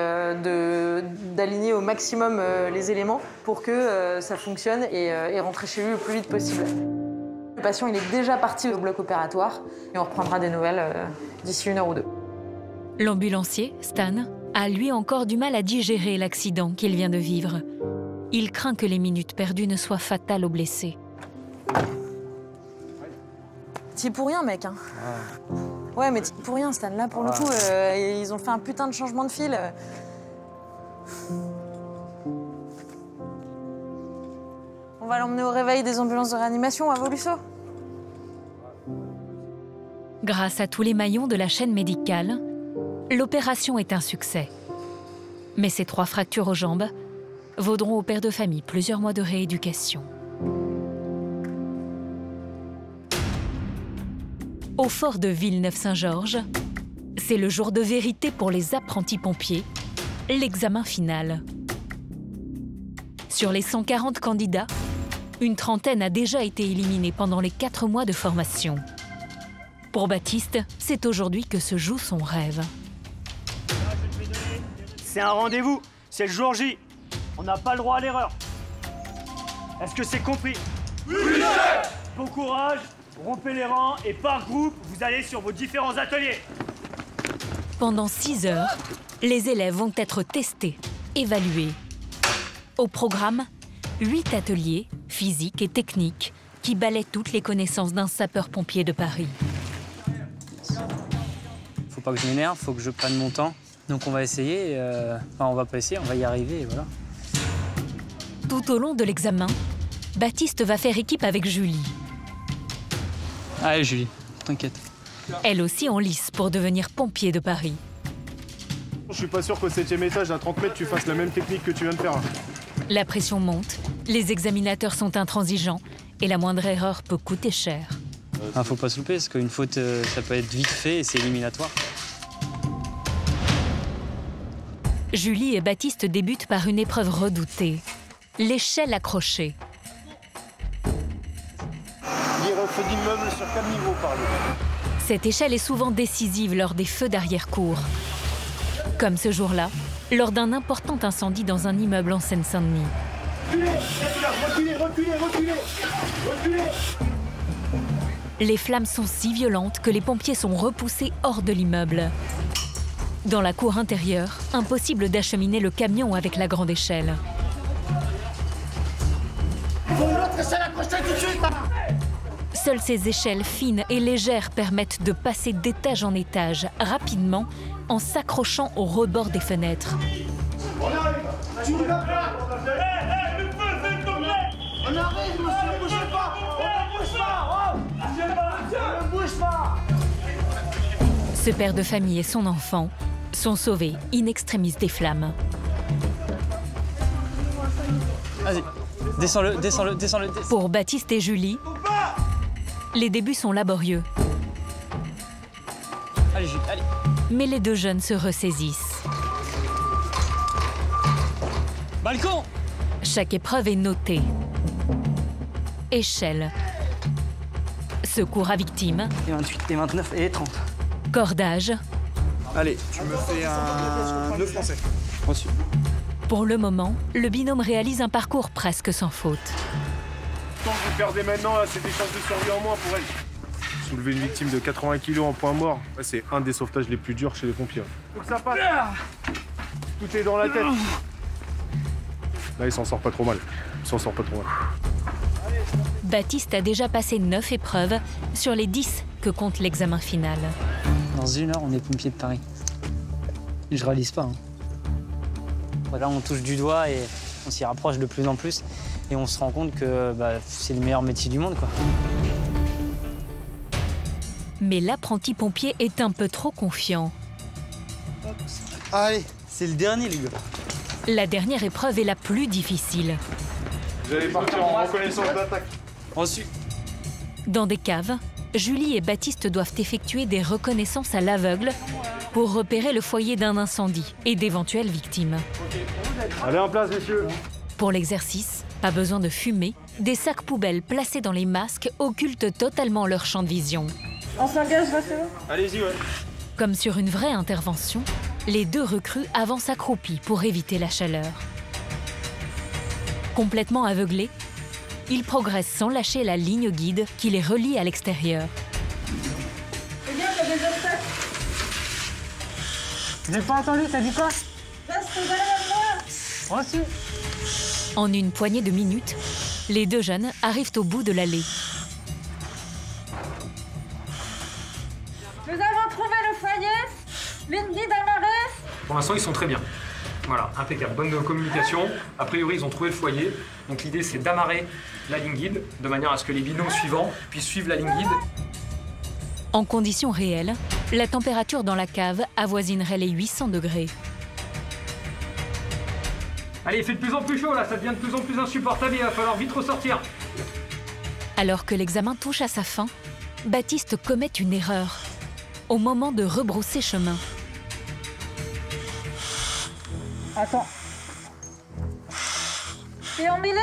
d'aligner au maximum les éléments pour que ça fonctionne et rentrer chez lui le plus vite possible. Le patient, il est déjà parti au bloc opératoire et on reprendra des nouvelles d'ici 1 heure ou 2. L'ambulancier, Stan, a lui encore du mal à digérer l'accident qu'il vient de vivre. Il craint que les minutes perdues ne soient fatales aux blessés. T'y es pour rien, mec. Hein. Ouais, mais t'y es pour rien, Stan. Là, pour le coup, ils ont fait un putain de changement de fil. On va l'emmener au réveil des ambulances de réanimation à Vaulusseau. Grâce à tous les maillons de la chaîne médicale, l'opération est un succès. Mais ces 3 fractures aux jambes vaudront au père de famille plusieurs mois de rééducation. Au fort de Villeneuve-Saint-Georges, c'est le jour de vérité pour les apprentis pompiers, l'examen final. Sur les 140 candidats, une trentaine a déjà été éliminée pendant les 4 mois de formation. Pour Baptiste, c'est aujourd'hui que se joue son rêve. C'est un rendez-vous, c'est le jour J. On n'a pas le droit à l'erreur. Est-ce que c'est compris? Oui, chef! Bon courage, rompez les rangs et par groupe, vous allez sur vos différents ateliers. Pendant 6 heures, les élèves vont être testés évalués. Au programme, 8 ateliers, physiques et techniques, qui balaient toutes les connaissances d'un sapeur-pompier de Paris. Faut pas que je m'énerve, faut que je prenne mon temps. Donc on va essayer, enfin on va pas essayer, on va y arriver, et voilà. Tout au long de l'examen, Baptiste va faire équipe avec Julie. Allez Julie, t'inquiète. Elle aussi en lice pour devenir pompier de Paris. Je suis pas sûr qu'au 7e étage, à 30 mètres, tu fasses la même technique que tu viens de faire. La pression monte, les examinateurs sont intransigeants et la moindre erreur peut coûter cher. Faut pas se louper, parce qu'une faute, ça peut être vite fait et c'est éliminatoire. Julie et Baptiste débutent par une épreuve redoutée, l'échelle accrochée. Il refait d'immeuble sur quel niveau, par exemple? Cette échelle est souvent décisive lors des feux d'arrière-cour. Comme ce jour-là, lors d'un important incendie dans un immeuble en Seine-Saint-Denis. Reculez, reculez, reculez, reculez. Les flammes sont si violentes que les pompiers sont repoussés hors de l'immeuble. Dans la cour intérieure, impossible d'acheminer le camion avec la grande échelle. Seules ces échelles fines et légères permettent de passer d'étage en étage rapidement en s'accrochant au rebord des fenêtres. On arrive. On arrive, monsieur, ne bougez pas. On ne bouge pas. On ne bouge pas. Ce père de famille et son enfant sont sauvés in extremis des flammes. Vas-y, descends-le, descends-le, descends-le. Pour Baptiste et Julie, les débuts sont laborieux. Allez, Julie, allez. Mais les deux jeunes se ressaisissent. Balcon! Chaque épreuve est notée. Échelle. Secours à victime. Et 28, et 29, et 30. Cordage. Allez, tu me fais un nœud français. Reçu. Pour le moment, le binôme réalise un parcours presque sans faute. Tant que vous perdez maintenant, c'est des chances de survie en moins pour elle. Soulever une victime de 80 kg en point mort, c'est un des sauvetages les plus durs chez les pompiers. Faut que ça passe. Tout est dans la tête. Là, il s'en sort pas trop mal. Il s'en sort pas trop mal. Baptiste a déjà passé 9 épreuves sur les 10 que compte l'examen final. Dans 1 heure, on est pompier de Paris. Je réalise pas. Là, on touche du doigt et on s'y rapproche de plus en plus. Et on se rend compte que c'est le meilleur métier du monde, quoi. Mais l'apprenti pompier est un peu trop confiant. Allez, c'est le dernier, les gars. La dernière épreuve est la plus difficile. Vous allez partir en reconnaissance d'attaque. Reçu. Dans des caves, Julie et Baptiste doivent effectuer des reconnaissances à l'aveugle pour repérer le foyer d'un incendie et d'éventuelles victimes. Allez en place, messieurs. Pour l'exercice, pas besoin de fumer, des sacs poubelles placés dans les masques occultent totalement leur champ de vision. On s'engage, là, c'est bon? Allez-y, ouais. Comme sur une vraie intervention, les deux recrues avancent accroupis pour éviter la chaleur. Complètement aveuglés, ils progressent sans lâcher la ligne guide qui les relie à l'extérieur. C'est bien, t'as des obstacles. J'ai pas entendu, t'as dit quoi? Reste derrière moi. Reçu. En une poignée de minutes, les deux jeunes arrivent au bout de l'allée. Nous avons trouvé le foyer. Ligne guide amarrée. Pour l'instant, ils sont très bien. Voilà, impeccable. Bonne communication. A priori, ils ont trouvé le foyer. Donc l'idée, c'est d'amarrer la ligne guide de manière à ce que les binômes suivants puissent suivre la ligne guide. En conditions réelles, la température dans la cave avoisinerait les 800 degrés. Allez, il fait de plus en plus chaud là, ça devient de plus en plus insupportable, il va falloir vite ressortir. Alors que l'examen touche à sa fin, Baptiste commet une erreur au moment de rebrousser chemin. Attends. T'es emmêlé?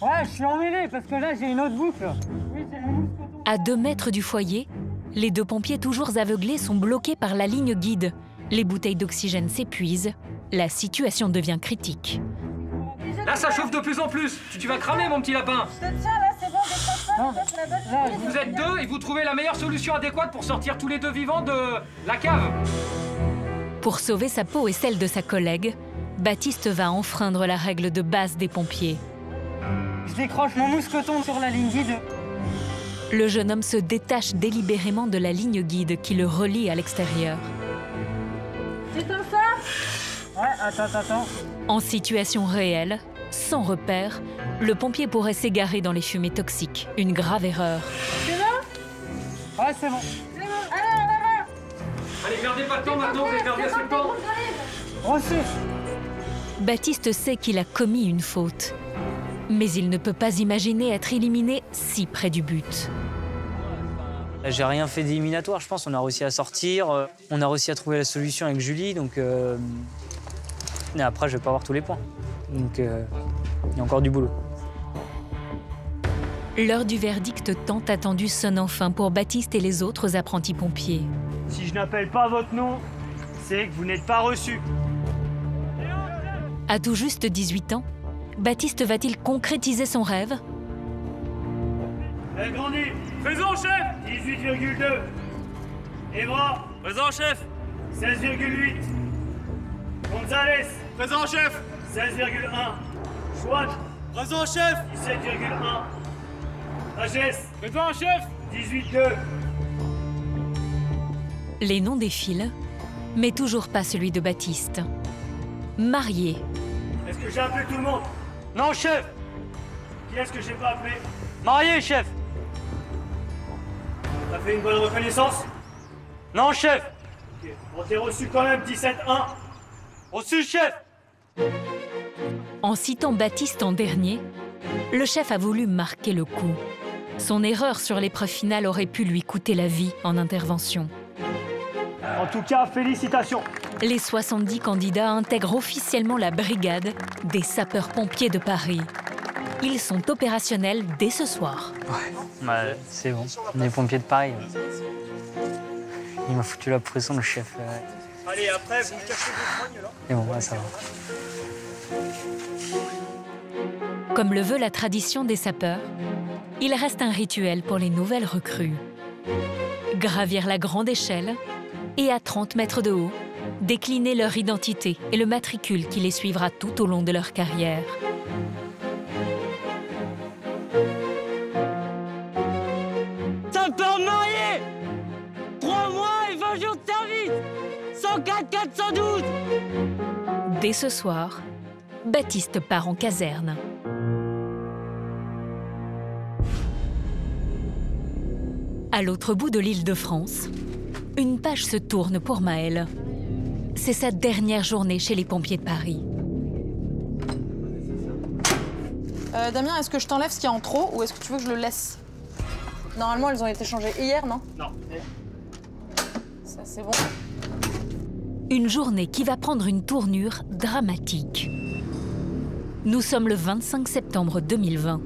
Ouais, je suis emmêlé parce que là, j'ai une autre boucle. Oui, c'est la boucle. À 2 mètres du foyer, les deux pompiers toujours aveuglés sont bloqués par la ligne guide. Les bouteilles d'oxygène s'épuisent. La situation devient critique. Là, ça chauffe de plus en plus. Tu vas cramer, mon petit lapin. Je te tiens, là, c'est bon, décroche pas. Vous êtes deux et vous trouvez la meilleure solution adéquate pour sortir tous les deux vivants de la cave. Pour sauver sa peau et celle de sa collègue, Baptiste va enfreindre la règle de base des pompiers. Je décroche mon mousqueton sur la ligne guide. Le jeune homme se détache délibérément de la ligne guide qui le relie à l'extérieur. J'éteins ça? Ouais, attends. En situation réelle, sans repère, le pompier pourrait s'égarer dans les fumées toxiques. Une grave erreur. C'est bon? Ouais, c'est bon. C'est bon. Allez. Allez, perdez pas de temps maintenant, vous avez perdu assez de temps. Reçu. Baptiste sait qu'il a commis une faute. Mais il ne peut pas imaginer être éliminé si près du but. J'ai rien fait d'éliminatoire, je pense. On a réussi à sortir, on a réussi à trouver la solution avec Julie, donc... Et après, je vais pas avoir tous les points. Donc, il y a encore du boulot. L'heure du verdict tant attendu sonne enfin pour Baptiste et les autres apprentis pompiers. Si je n'appelle pas votre nom, c'est que vous n'êtes pas reçu. À tout juste 18 ans, Baptiste va-t-il concrétiser son rêve? Grandi. Faisons, chef. 18,2. Evra. Présent, chef. 16,8. Gonzalez. Présent, chef. 16,1. Chouette. Présent, chef. 17,1. Agès. Présent, chef. 18,2. Les noms défilent, mais toujours pas celui de Baptiste. Marié. Est-ce que j'ai appelé tout le monde? Non, chef. Qui est-ce que j'ai pas appelé? Marié, chef. T'as fait une bonne reconnaissance? Non, chef. Ok. Bon, t'es reçu quand même 17,1. Reçu, chef. En citant Baptiste en dernier, le chef a voulu marquer le coup. Son erreur sur l'épreuve finale aurait pu lui coûter la vie en intervention. En tout cas, félicitations. Les 70 candidats intègrent officiellement la brigade des sapeurs-pompiers de Paris. Ils sont opérationnels dès ce soir. Ouais, c'est bon. On est pompiers de Paris. Il m'a foutu la pression, le chef. Allez, après, vous me cachez vos fringues, là. Et bon, ouais, ça va. Comme le veut la tradition des sapeurs, il reste un rituel pour les nouvelles recrues. Gravir la grande échelle et à 30 mètres de haut, décliner leur identité et le matricule qui les suivra tout au long de leur carrière. Sapeur marié, 3 mois et 20 jours de service, 104 412. Dès ce soir, Baptiste part en caserne. À l'autre bout de l'île de France, une page se tourne pour Maëlle. C'est sa dernière journée chez les pompiers de Paris. Damien, est-ce que je t'enlève ce qu'il y a en trop ou est-ce que tu veux que je le laisse? Normalement, elles ont été changées hier, non? Non. Ça, c'est bon. Une journée qui va prendre une tournure dramatique. Nous sommes le 25 septembre 2020.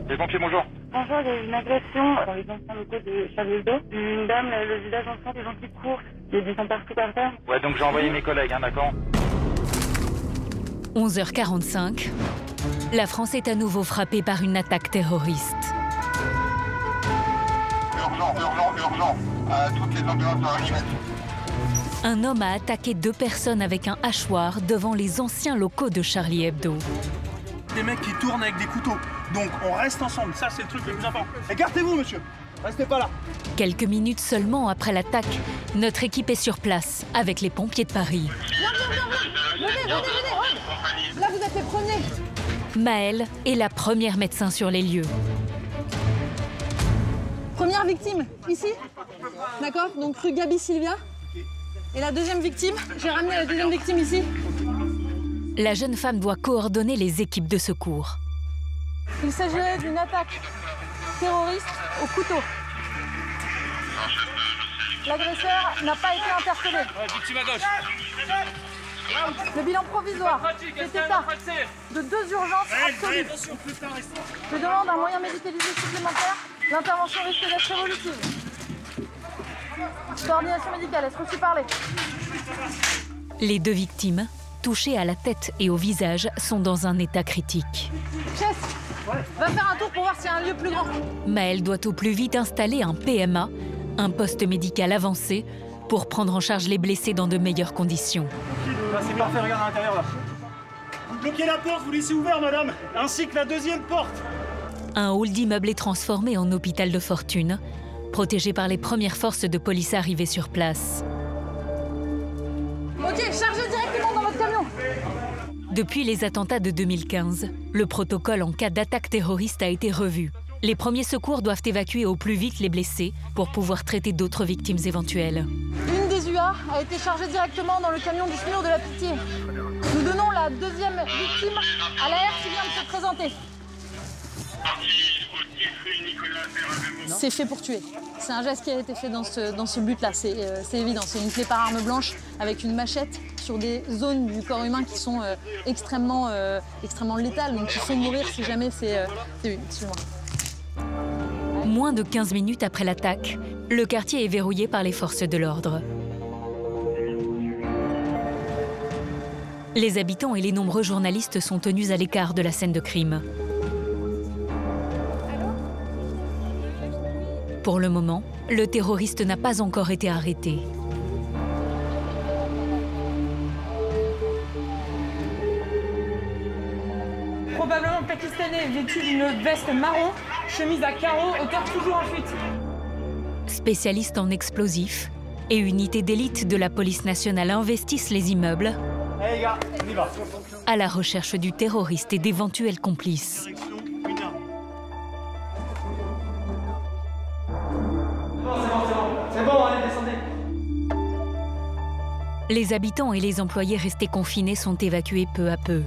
Les pompiers, bonjour. Bonjour, il y a eu une agression dans les anciens locaux de Charlie Hebdo. Une dame, le visage en sang, des gens qui courent. Il y a du sang partout par terre. Ouais, donc j'ai envoyé mes collègues, d'accord. 11h45, la France est à nouveau frappée par une attaque terroriste. Urgent. Toutes les ambulances à réanimer. Un homme a attaqué 2 personnes avec un hachoir devant les anciens locaux de Charlie Hebdo. Des mecs qui tournent avec des couteaux. Donc on reste ensemble, ça c'est le truc le plus important. Écartez-vous, monsieur. Restez pas là. Quelques minutes seulement après l'attaque, notre équipe est sur place avec les pompiers de Paris. Venez. Là, vous êtes les premiers. Maëlle est la première médecin sur les lieux. Première victime, ici. D'accord? Donc rue Gabi Sylvia. Et la deuxième victime, j'ai ramené la deuxième victime ici. La jeune femme doit coordonner les équipes de secours. Il s'agirait d'une attaque terroriste au couteau. L'agresseur n'a pas été interpellé. Victime à gauche. Le bilan provisoire, c'est état de 2 urgences absolues. Je demande un moyen médicalisé supplémentaire. L'intervention risque d'être évolutive. Coordination médicale, est-ce que tu parlais? Les 2 victimes, touchées à la tête et au visage, sont dans un état critique. Chess, va faire un tour pour voir s'il y a un lieu plus grand. Maëlle doit au plus vite installer un PMA, un poste médical avancé, pour prendre en charge les blessés dans de meilleures conditions. c'est parfait, regarde à l'intérieur là. Vous bloquez la porte, vous laissez ouvert, madame, ainsi que la deuxième porte. Un hall d'immeuble est transformé en hôpital de fortune, protégé par les premières forces de police arrivées sur place. Ok, chargez directement dans votre camion. Depuis les attentats de 2015, le protocole en cas d'attaque terroriste a été revu. Les premiers secours doivent évacuer au plus vite les blessés pour pouvoir traiter d'autres victimes éventuelles. Une des UA a été chargée directement dans le camion du SMUR de la Pitié. Nous donnons la deuxième victime à l'AR qui vient de se présenter. C'est fait pour tuer. C'est un geste qui a été fait dans ce but-là, c'est évident. C'est une clé par arme blanche avec une machette sur des zones du corps humain qui sont extrêmement létales, donc qui font mourir si jamais c'est eu. Excuse-moi. Moins de 15 minutes après l'attaque, le quartier est verrouillé par les forces de l'ordre. Les habitants et les nombreux journalistes sont tenus à l'écart de la scène de crime. Pour le moment, le terroriste n'a pas encore été arrêté. Probablement pakistanais, vêtu d'une veste marron, chemise à carreaux, auteur toujours en fuite. Spécialistes en explosifs et unités d'élite de la police nationale investissent les immeubles Allez les gars, on y va. à la recherche du terroriste et d'éventuels complices. C'est bon, allez, descendez. Les habitants et les employés restés confinés sont évacués peu à peu.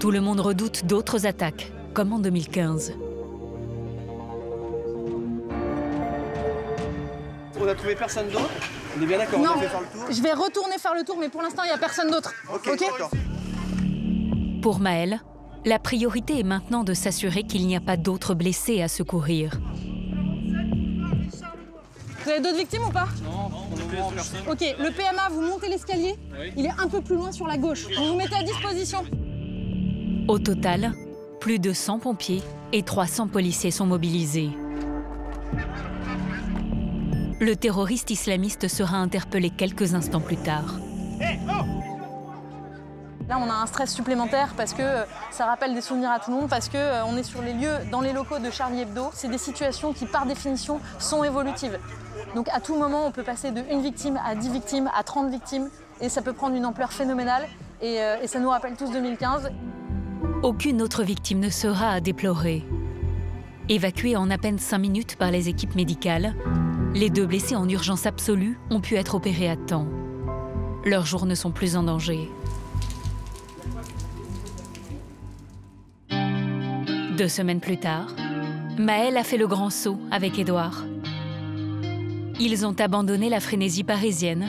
Tout le monde redoute d'autres attaques, comme en 2015. On a trouvé personne d'autre. On est bien d'accord, Non, on a fait faire le tour. je vais retourner faire le tour, mais pour l'instant, il n'y a personne d'autre. Ok, d'accord. Pour Maël, la priorité est maintenant de s'assurer qu'il n'y a pas d'autres blessés à secourir. Vous avez d'autres victimes ou pas? Non, personne. Ok, le PMA, vous montez l'escalier, il est un peu plus loin sur la gauche. Vous vous mettez à disposition. Au total, plus de 100 pompiers et 300 policiers sont mobilisés. Le terroriste islamiste sera interpellé quelques instants plus tard. Là, on a un stress supplémentaire parce que ça rappelle des souvenirs à tout le monde, parce qu'on est sur les lieux, dans les locaux de Charlie Hebdo. C'est des situations qui, par définition, sont évolutives. Donc à tout moment, on peut passer de 1 victime à 10 victimes, à 30 victimes, et ça peut prendre une ampleur phénoménale. Et ça nous rappelle tous 2015. Aucune autre victime ne sera à déplorer. Évacués en à peine 5 minutes par les équipes médicales, les 2 blessés en urgence absolue ont pu être opérés à temps. Leurs jours ne sont plus en danger. 2 semaines plus tard, Maël a fait le grand saut avec Édouard. Ils ont abandonné la frénésie parisienne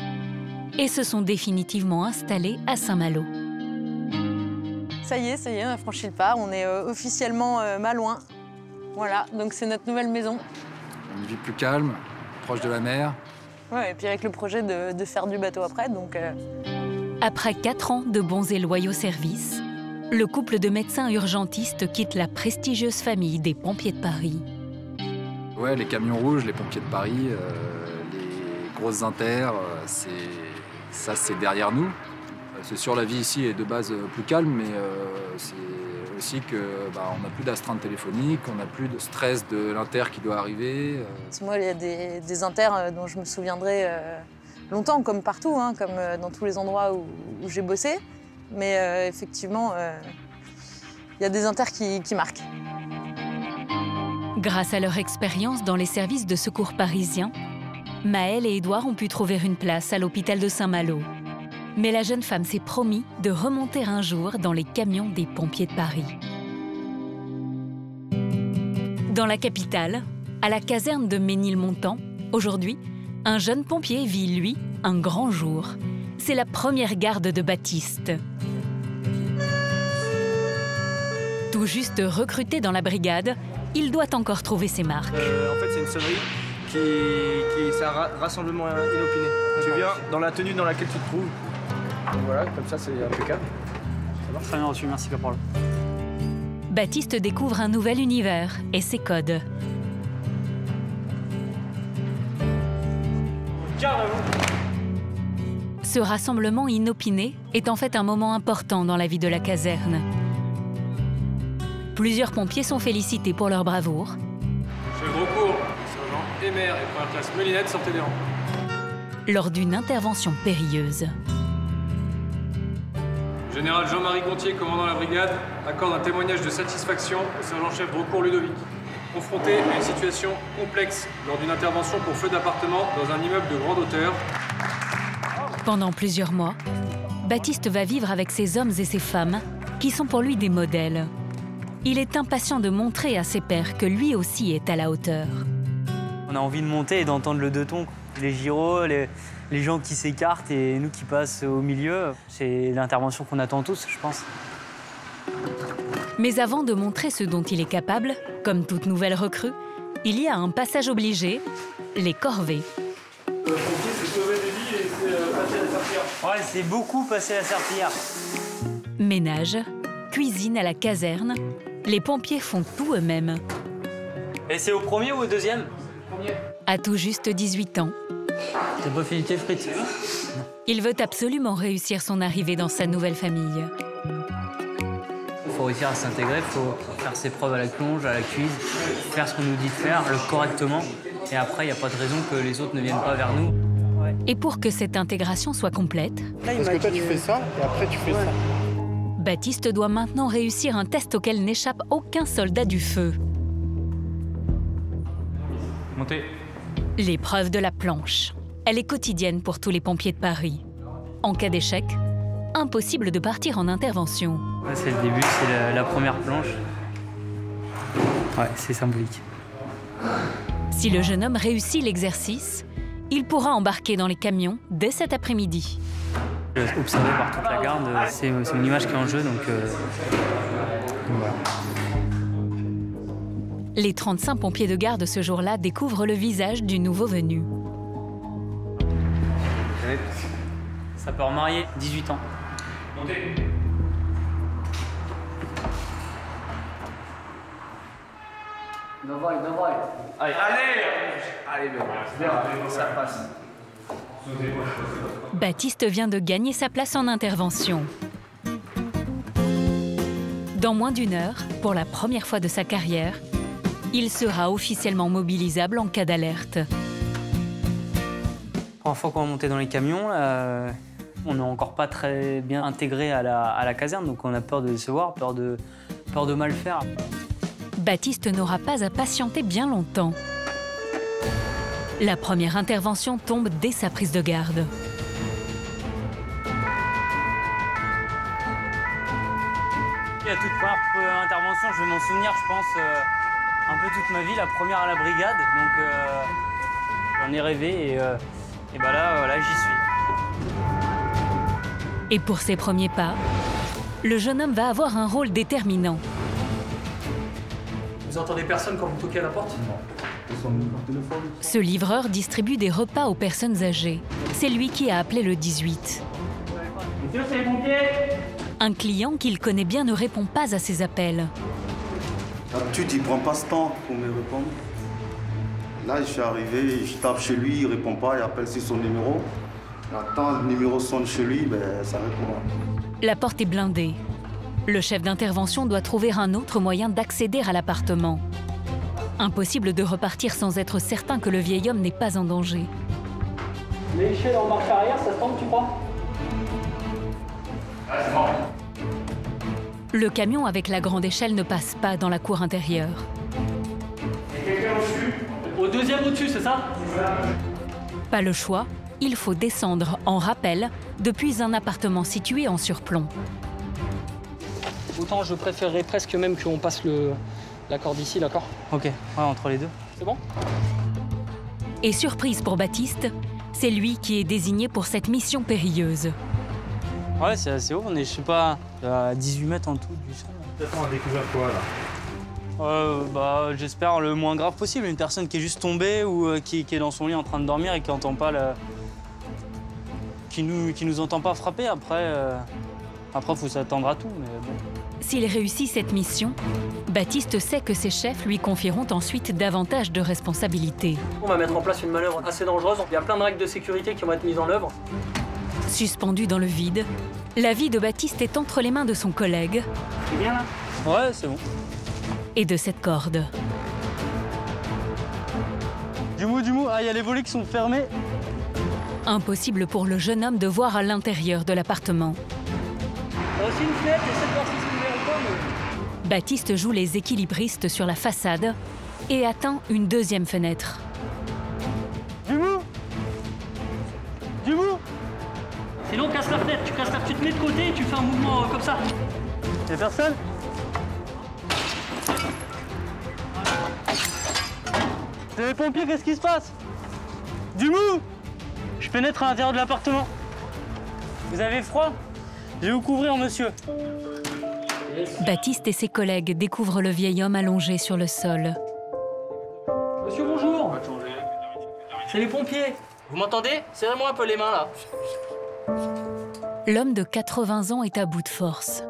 et se sont définitivement installés à Saint-Malo. Ça y est, on a franchi le pas. On est officiellement Malouin. Voilà, donc c'est notre nouvelle maison. Une vie plus calme, proche de la mer. Ouais, et puis avec le projet de faire du bateau après, donc... Après 4 ans de bons et loyaux services, le couple de médecins urgentistes quitte la prestigieuse famille des pompiers de Paris. Ouais, les camions rouges, les pompiers de Paris, les grosses inters, c'est derrière nous. C'est sûr, la vie ici est de base plus calme, mais c'est aussi que on n'a plus d'astreinte téléphonique, on n'a plus de stress de l'inter qui doit arriver. Moi, il y a des inters dont je me souviendrai longtemps, comme partout, hein, comme dans tous les endroits où j'ai bossé. Mais effectivement, il y a des inters qui marquent. Grâce à leur expérience dans les services de secours parisiens, Maël et Édouard ont pu trouver une place à l'hôpital de Saint-Malo. Mais la jeune femme s'est promis de remonter un jour dans les camions des pompiers de Paris. Dans la capitale, à la caserne de Ménilmontant, aujourd'hui, un jeune pompier vit, lui, un grand jour. C'est la première garde de Baptiste. Tout juste recruté dans la brigade, il doit encore trouver ses marques. En fait, c'est une sonnerie c'est un rassemblement inopiné. Tu viens dans la tenue dans laquelle tu te trouves. Et voilà, comme ça, c'est impeccable. Ça marche très bien reçu, merci Caporal. Baptiste découvre un nouvel univers et ses codes. Garde à vous. Ce rassemblement inopiné est en fait un moment important dans la vie de la caserne. Plusieurs pompiers sont félicités pour leur bravoure. Chef de recours, sergent Emer et première classe Melinette, sortez des rangs. Lors d'une intervention périlleuse. Général Jean-Marie Gontier, commandant la brigade, accorde un témoignage de satisfaction au sergent-chef de recours Ludovic. Confronté à une situation complexe lors d'une intervention pour feu d'appartement dans un immeuble de grande hauteur. Pendant plusieurs mois, Baptiste va vivre avec ces hommes et ces femmes qui sont pour lui des modèles. Il est impatient de montrer à ses pairs que lui aussi est à la hauteur. On a envie de monter et d'entendre le deux tons. Les gyros, les gens qui s'écartent et nous qui passent au milieu. C'est l'intervention qu'on attend tous, je pense. Mais avant de montrer ce dont il est capable, comme toute nouvelle recrue, il y a un passage obligé, les corvées. Le pompier, c'est sauver des vies et c'est passer à la serpillière. Ouais, c'est beaucoup passer à la serpillière. Ménage, cuisine à la caserne, les pompiers font tout eux-mêmes. Et c'est au premier ou au deuxième? À tout juste 18 ans, t'as pas fini tes frites? il veut absolument réussir son arrivée dans sa nouvelle famille. Il faut réussir à s'intégrer, il faut faire ses preuves à la plonge, à la cuise, faire ce qu'on nous dit de faire, le correctement. Et après, il n'y a pas de raison que les autres ne viennent pas vers nous. Et pour que cette intégration soit complète, parce que toi tu fais ça et après tu fais ça. Baptiste doit maintenant réussir un test auquel n'échappe aucun soldat du feu. Montez. L'épreuve de la planche. Elle est quotidienne pour tous les pompiers de Paris. En cas d'échec, impossible de partir en intervention. Ouais, c'est le début, c'est la première planche. Ouais, c'est symbolique. Si le jeune homme réussit l'exercice, il pourra embarquer dans les camions dès cet après-midi. Observé par toute la garde, c'est mon image qui est en jeu, donc voilà. Les 35 pompiers de garde ce jour-là découvrent le visage du nouveau venu. Sapeur marié, 18 ans. Montez. Allez, ça passe. Baptiste vient de gagner sa place en intervention. Dans moins d'une heure, pour la première fois de sa carrière, il sera officiellement mobilisable en cas d'alerte. La première fois qu'on va monter dans les camions, on n'est encore pas très bien intégré à la caserne, donc on a peur de décevoir, peur de mal faire. Baptiste n'aura pas à patienter bien longtemps. La première intervention tombe dès sa prise de garde. À toute première intervention, je vais m'en souvenir, je pense, un peu toute ma vie, la première à la brigade. Donc j'en ai rêvé et bah là, j'y suis. Et pour ses premiers pas, le jeune homme va avoir un rôle déterminant. Vous entendez personne quand vous toquez à la porte? Non. Ce livreur distribue des repas aux personnes âgées. C'est lui qui a appelé le 18. Monsieur, c'est les pompiers! Un client qu'il connaît bien ne répond pas à ses appels. D'habitude, il prend pas ce temps pour me répondre. Là, je suis arrivé, je tape chez lui, il répond pas, il appelle sur son numéro. J'attends, le numéro sonne chez lui, ben, ça répond. La porte est blindée. Le chef d'intervention doit trouver un autre moyen d'accéder à l'appartement. Impossible de repartir sans être certain que le vieil homme n'est pas en danger. L'échelle en marche arrière, ça se tente, tu crois? Le camion avec la grande échelle ne passe pas dans la cour intérieure. Quelqu'un au-dessus? Au deuxième au-dessus, c'est ça? Pas le choix, il faut descendre en rappel depuis un appartement situé en surplomb. Autant je préférerais presque même qu'on passe la corde ici, d'accord? Ok, ouais, entre les deux. C'est bon? Et surprise pour Baptiste, c'est lui qui est désigné pour cette mission périlleuse. Ouais, c'est assez haut, on est, je sais pas, à 18 mètres en tout du sol. Peut-être on a découvert quoi là? Bah, j'espère le moins grave possible. Une personne qui est juste tombée ou qui est dans son lit en train de dormir et qui entend pas qui nous entend pas frapper. Après, faut s'attendre à tout, mais bon. S'il réussit cette mission, Baptiste sait que ses chefs lui confieront ensuite davantage de responsabilités. On va mettre en place une manœuvre assez dangereuse. Il y a plein de règles de sécurité qui vont être mises en œuvre. Suspendu dans le vide, la vie de Baptiste est entre les mains de son collègue. C'est bien là? Ouais, c'est bon. Et de cette corde. Du mou, ah, il y a les volets qui sont fermés. Impossible pour le jeune homme de voir à l'intérieur de l'appartement. Il y a aussi une fenêtre, essaie de voir si c'est ouvert ou pas, mais... Baptiste joue les équilibristes sur la façade et atteint une deuxième fenêtre. Du mou! Sinon, casse la fenêtre, tu te mets de côté et tu fais un mouvement comme ça. Y'a personne? C'est les pompiers, qu'est-ce qui se passe? Du mou! Je pénètre à l'intérieur de l'appartement. Vous avez froid? Je vais vous couvrir, monsieur. Baptiste et ses collègues découvrent le vieil homme allongé sur le sol. Monsieur, bonjour. C'est les pompiers. Vous m'entendez? Serrez-moi un peu les mains, là. L'homme de 80 ans est à bout de force.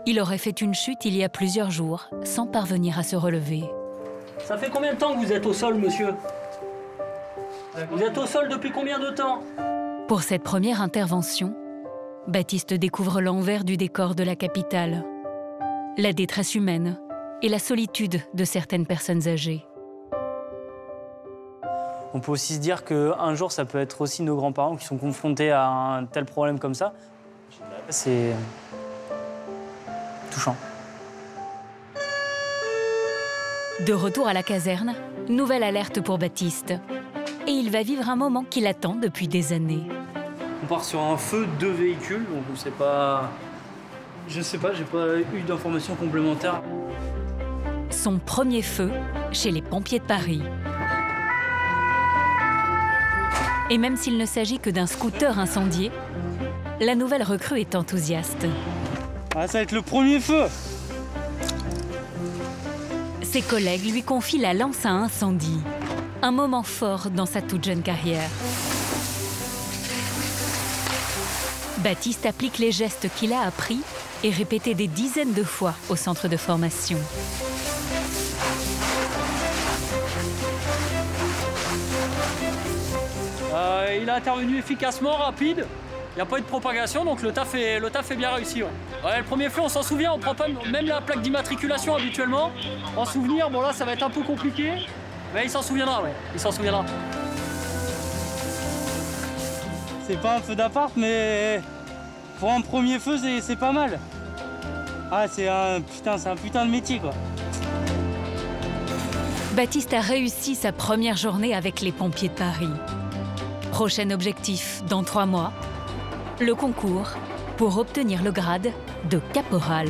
Il aurait fait une chute il y a plusieurs jours, sans parvenir à se relever. Ça fait combien de temps que vous êtes au sol, monsieur? Vous êtes au sol depuis combien de temps? Pour cette première intervention, Baptiste découvre l'envers du décor de la capitale. La détresse humaine et la solitude de certaines personnes âgées. On peut aussi se dire qu'un jour, ça peut être aussi nos grands-parents qui sont confrontés à un tel problème comme ça. C'est touchant. De retour à la caserne, nouvelle alerte pour Baptiste. Et il va vivre un moment qu'il attend depuis des années. On part sur un feu de véhicules, donc on sait pas... Je sais pas, j'ai pas eu d'informations complémentaires. Son premier feu chez les pompiers de Paris. Et même s'il ne s'agit que d'un scooter incendié, la nouvelle recrue est enthousiaste. Ah, ça va être le premier feu! Ses collègues lui confient la lance à incendie. Un moment fort dans sa toute jeune carrière. Baptiste applique les gestes qu'il a appris et répétés des dizaines de fois au centre de formation. Il a intervenu efficacement, rapide. Il n'y a pas eu de propagation, donc le taf est bien réussi. Ouais. Ouais, le premier feu, on s'en souvient, on prend pas même la plaque d'immatriculation habituellement. En souvenir, bon là, ça va être un peu compliqué, mais il s'en souviendra, ouais. Il s'en souviendra. C'est pas un feu d'appart, mais pour un premier feu, c'est pas mal. Ah, c'est un putain de métier, quoi. Baptiste a réussi sa première journée avec les pompiers de Paris. Prochain objectif, dans 3 mois, le concours pour obtenir le grade de caporal.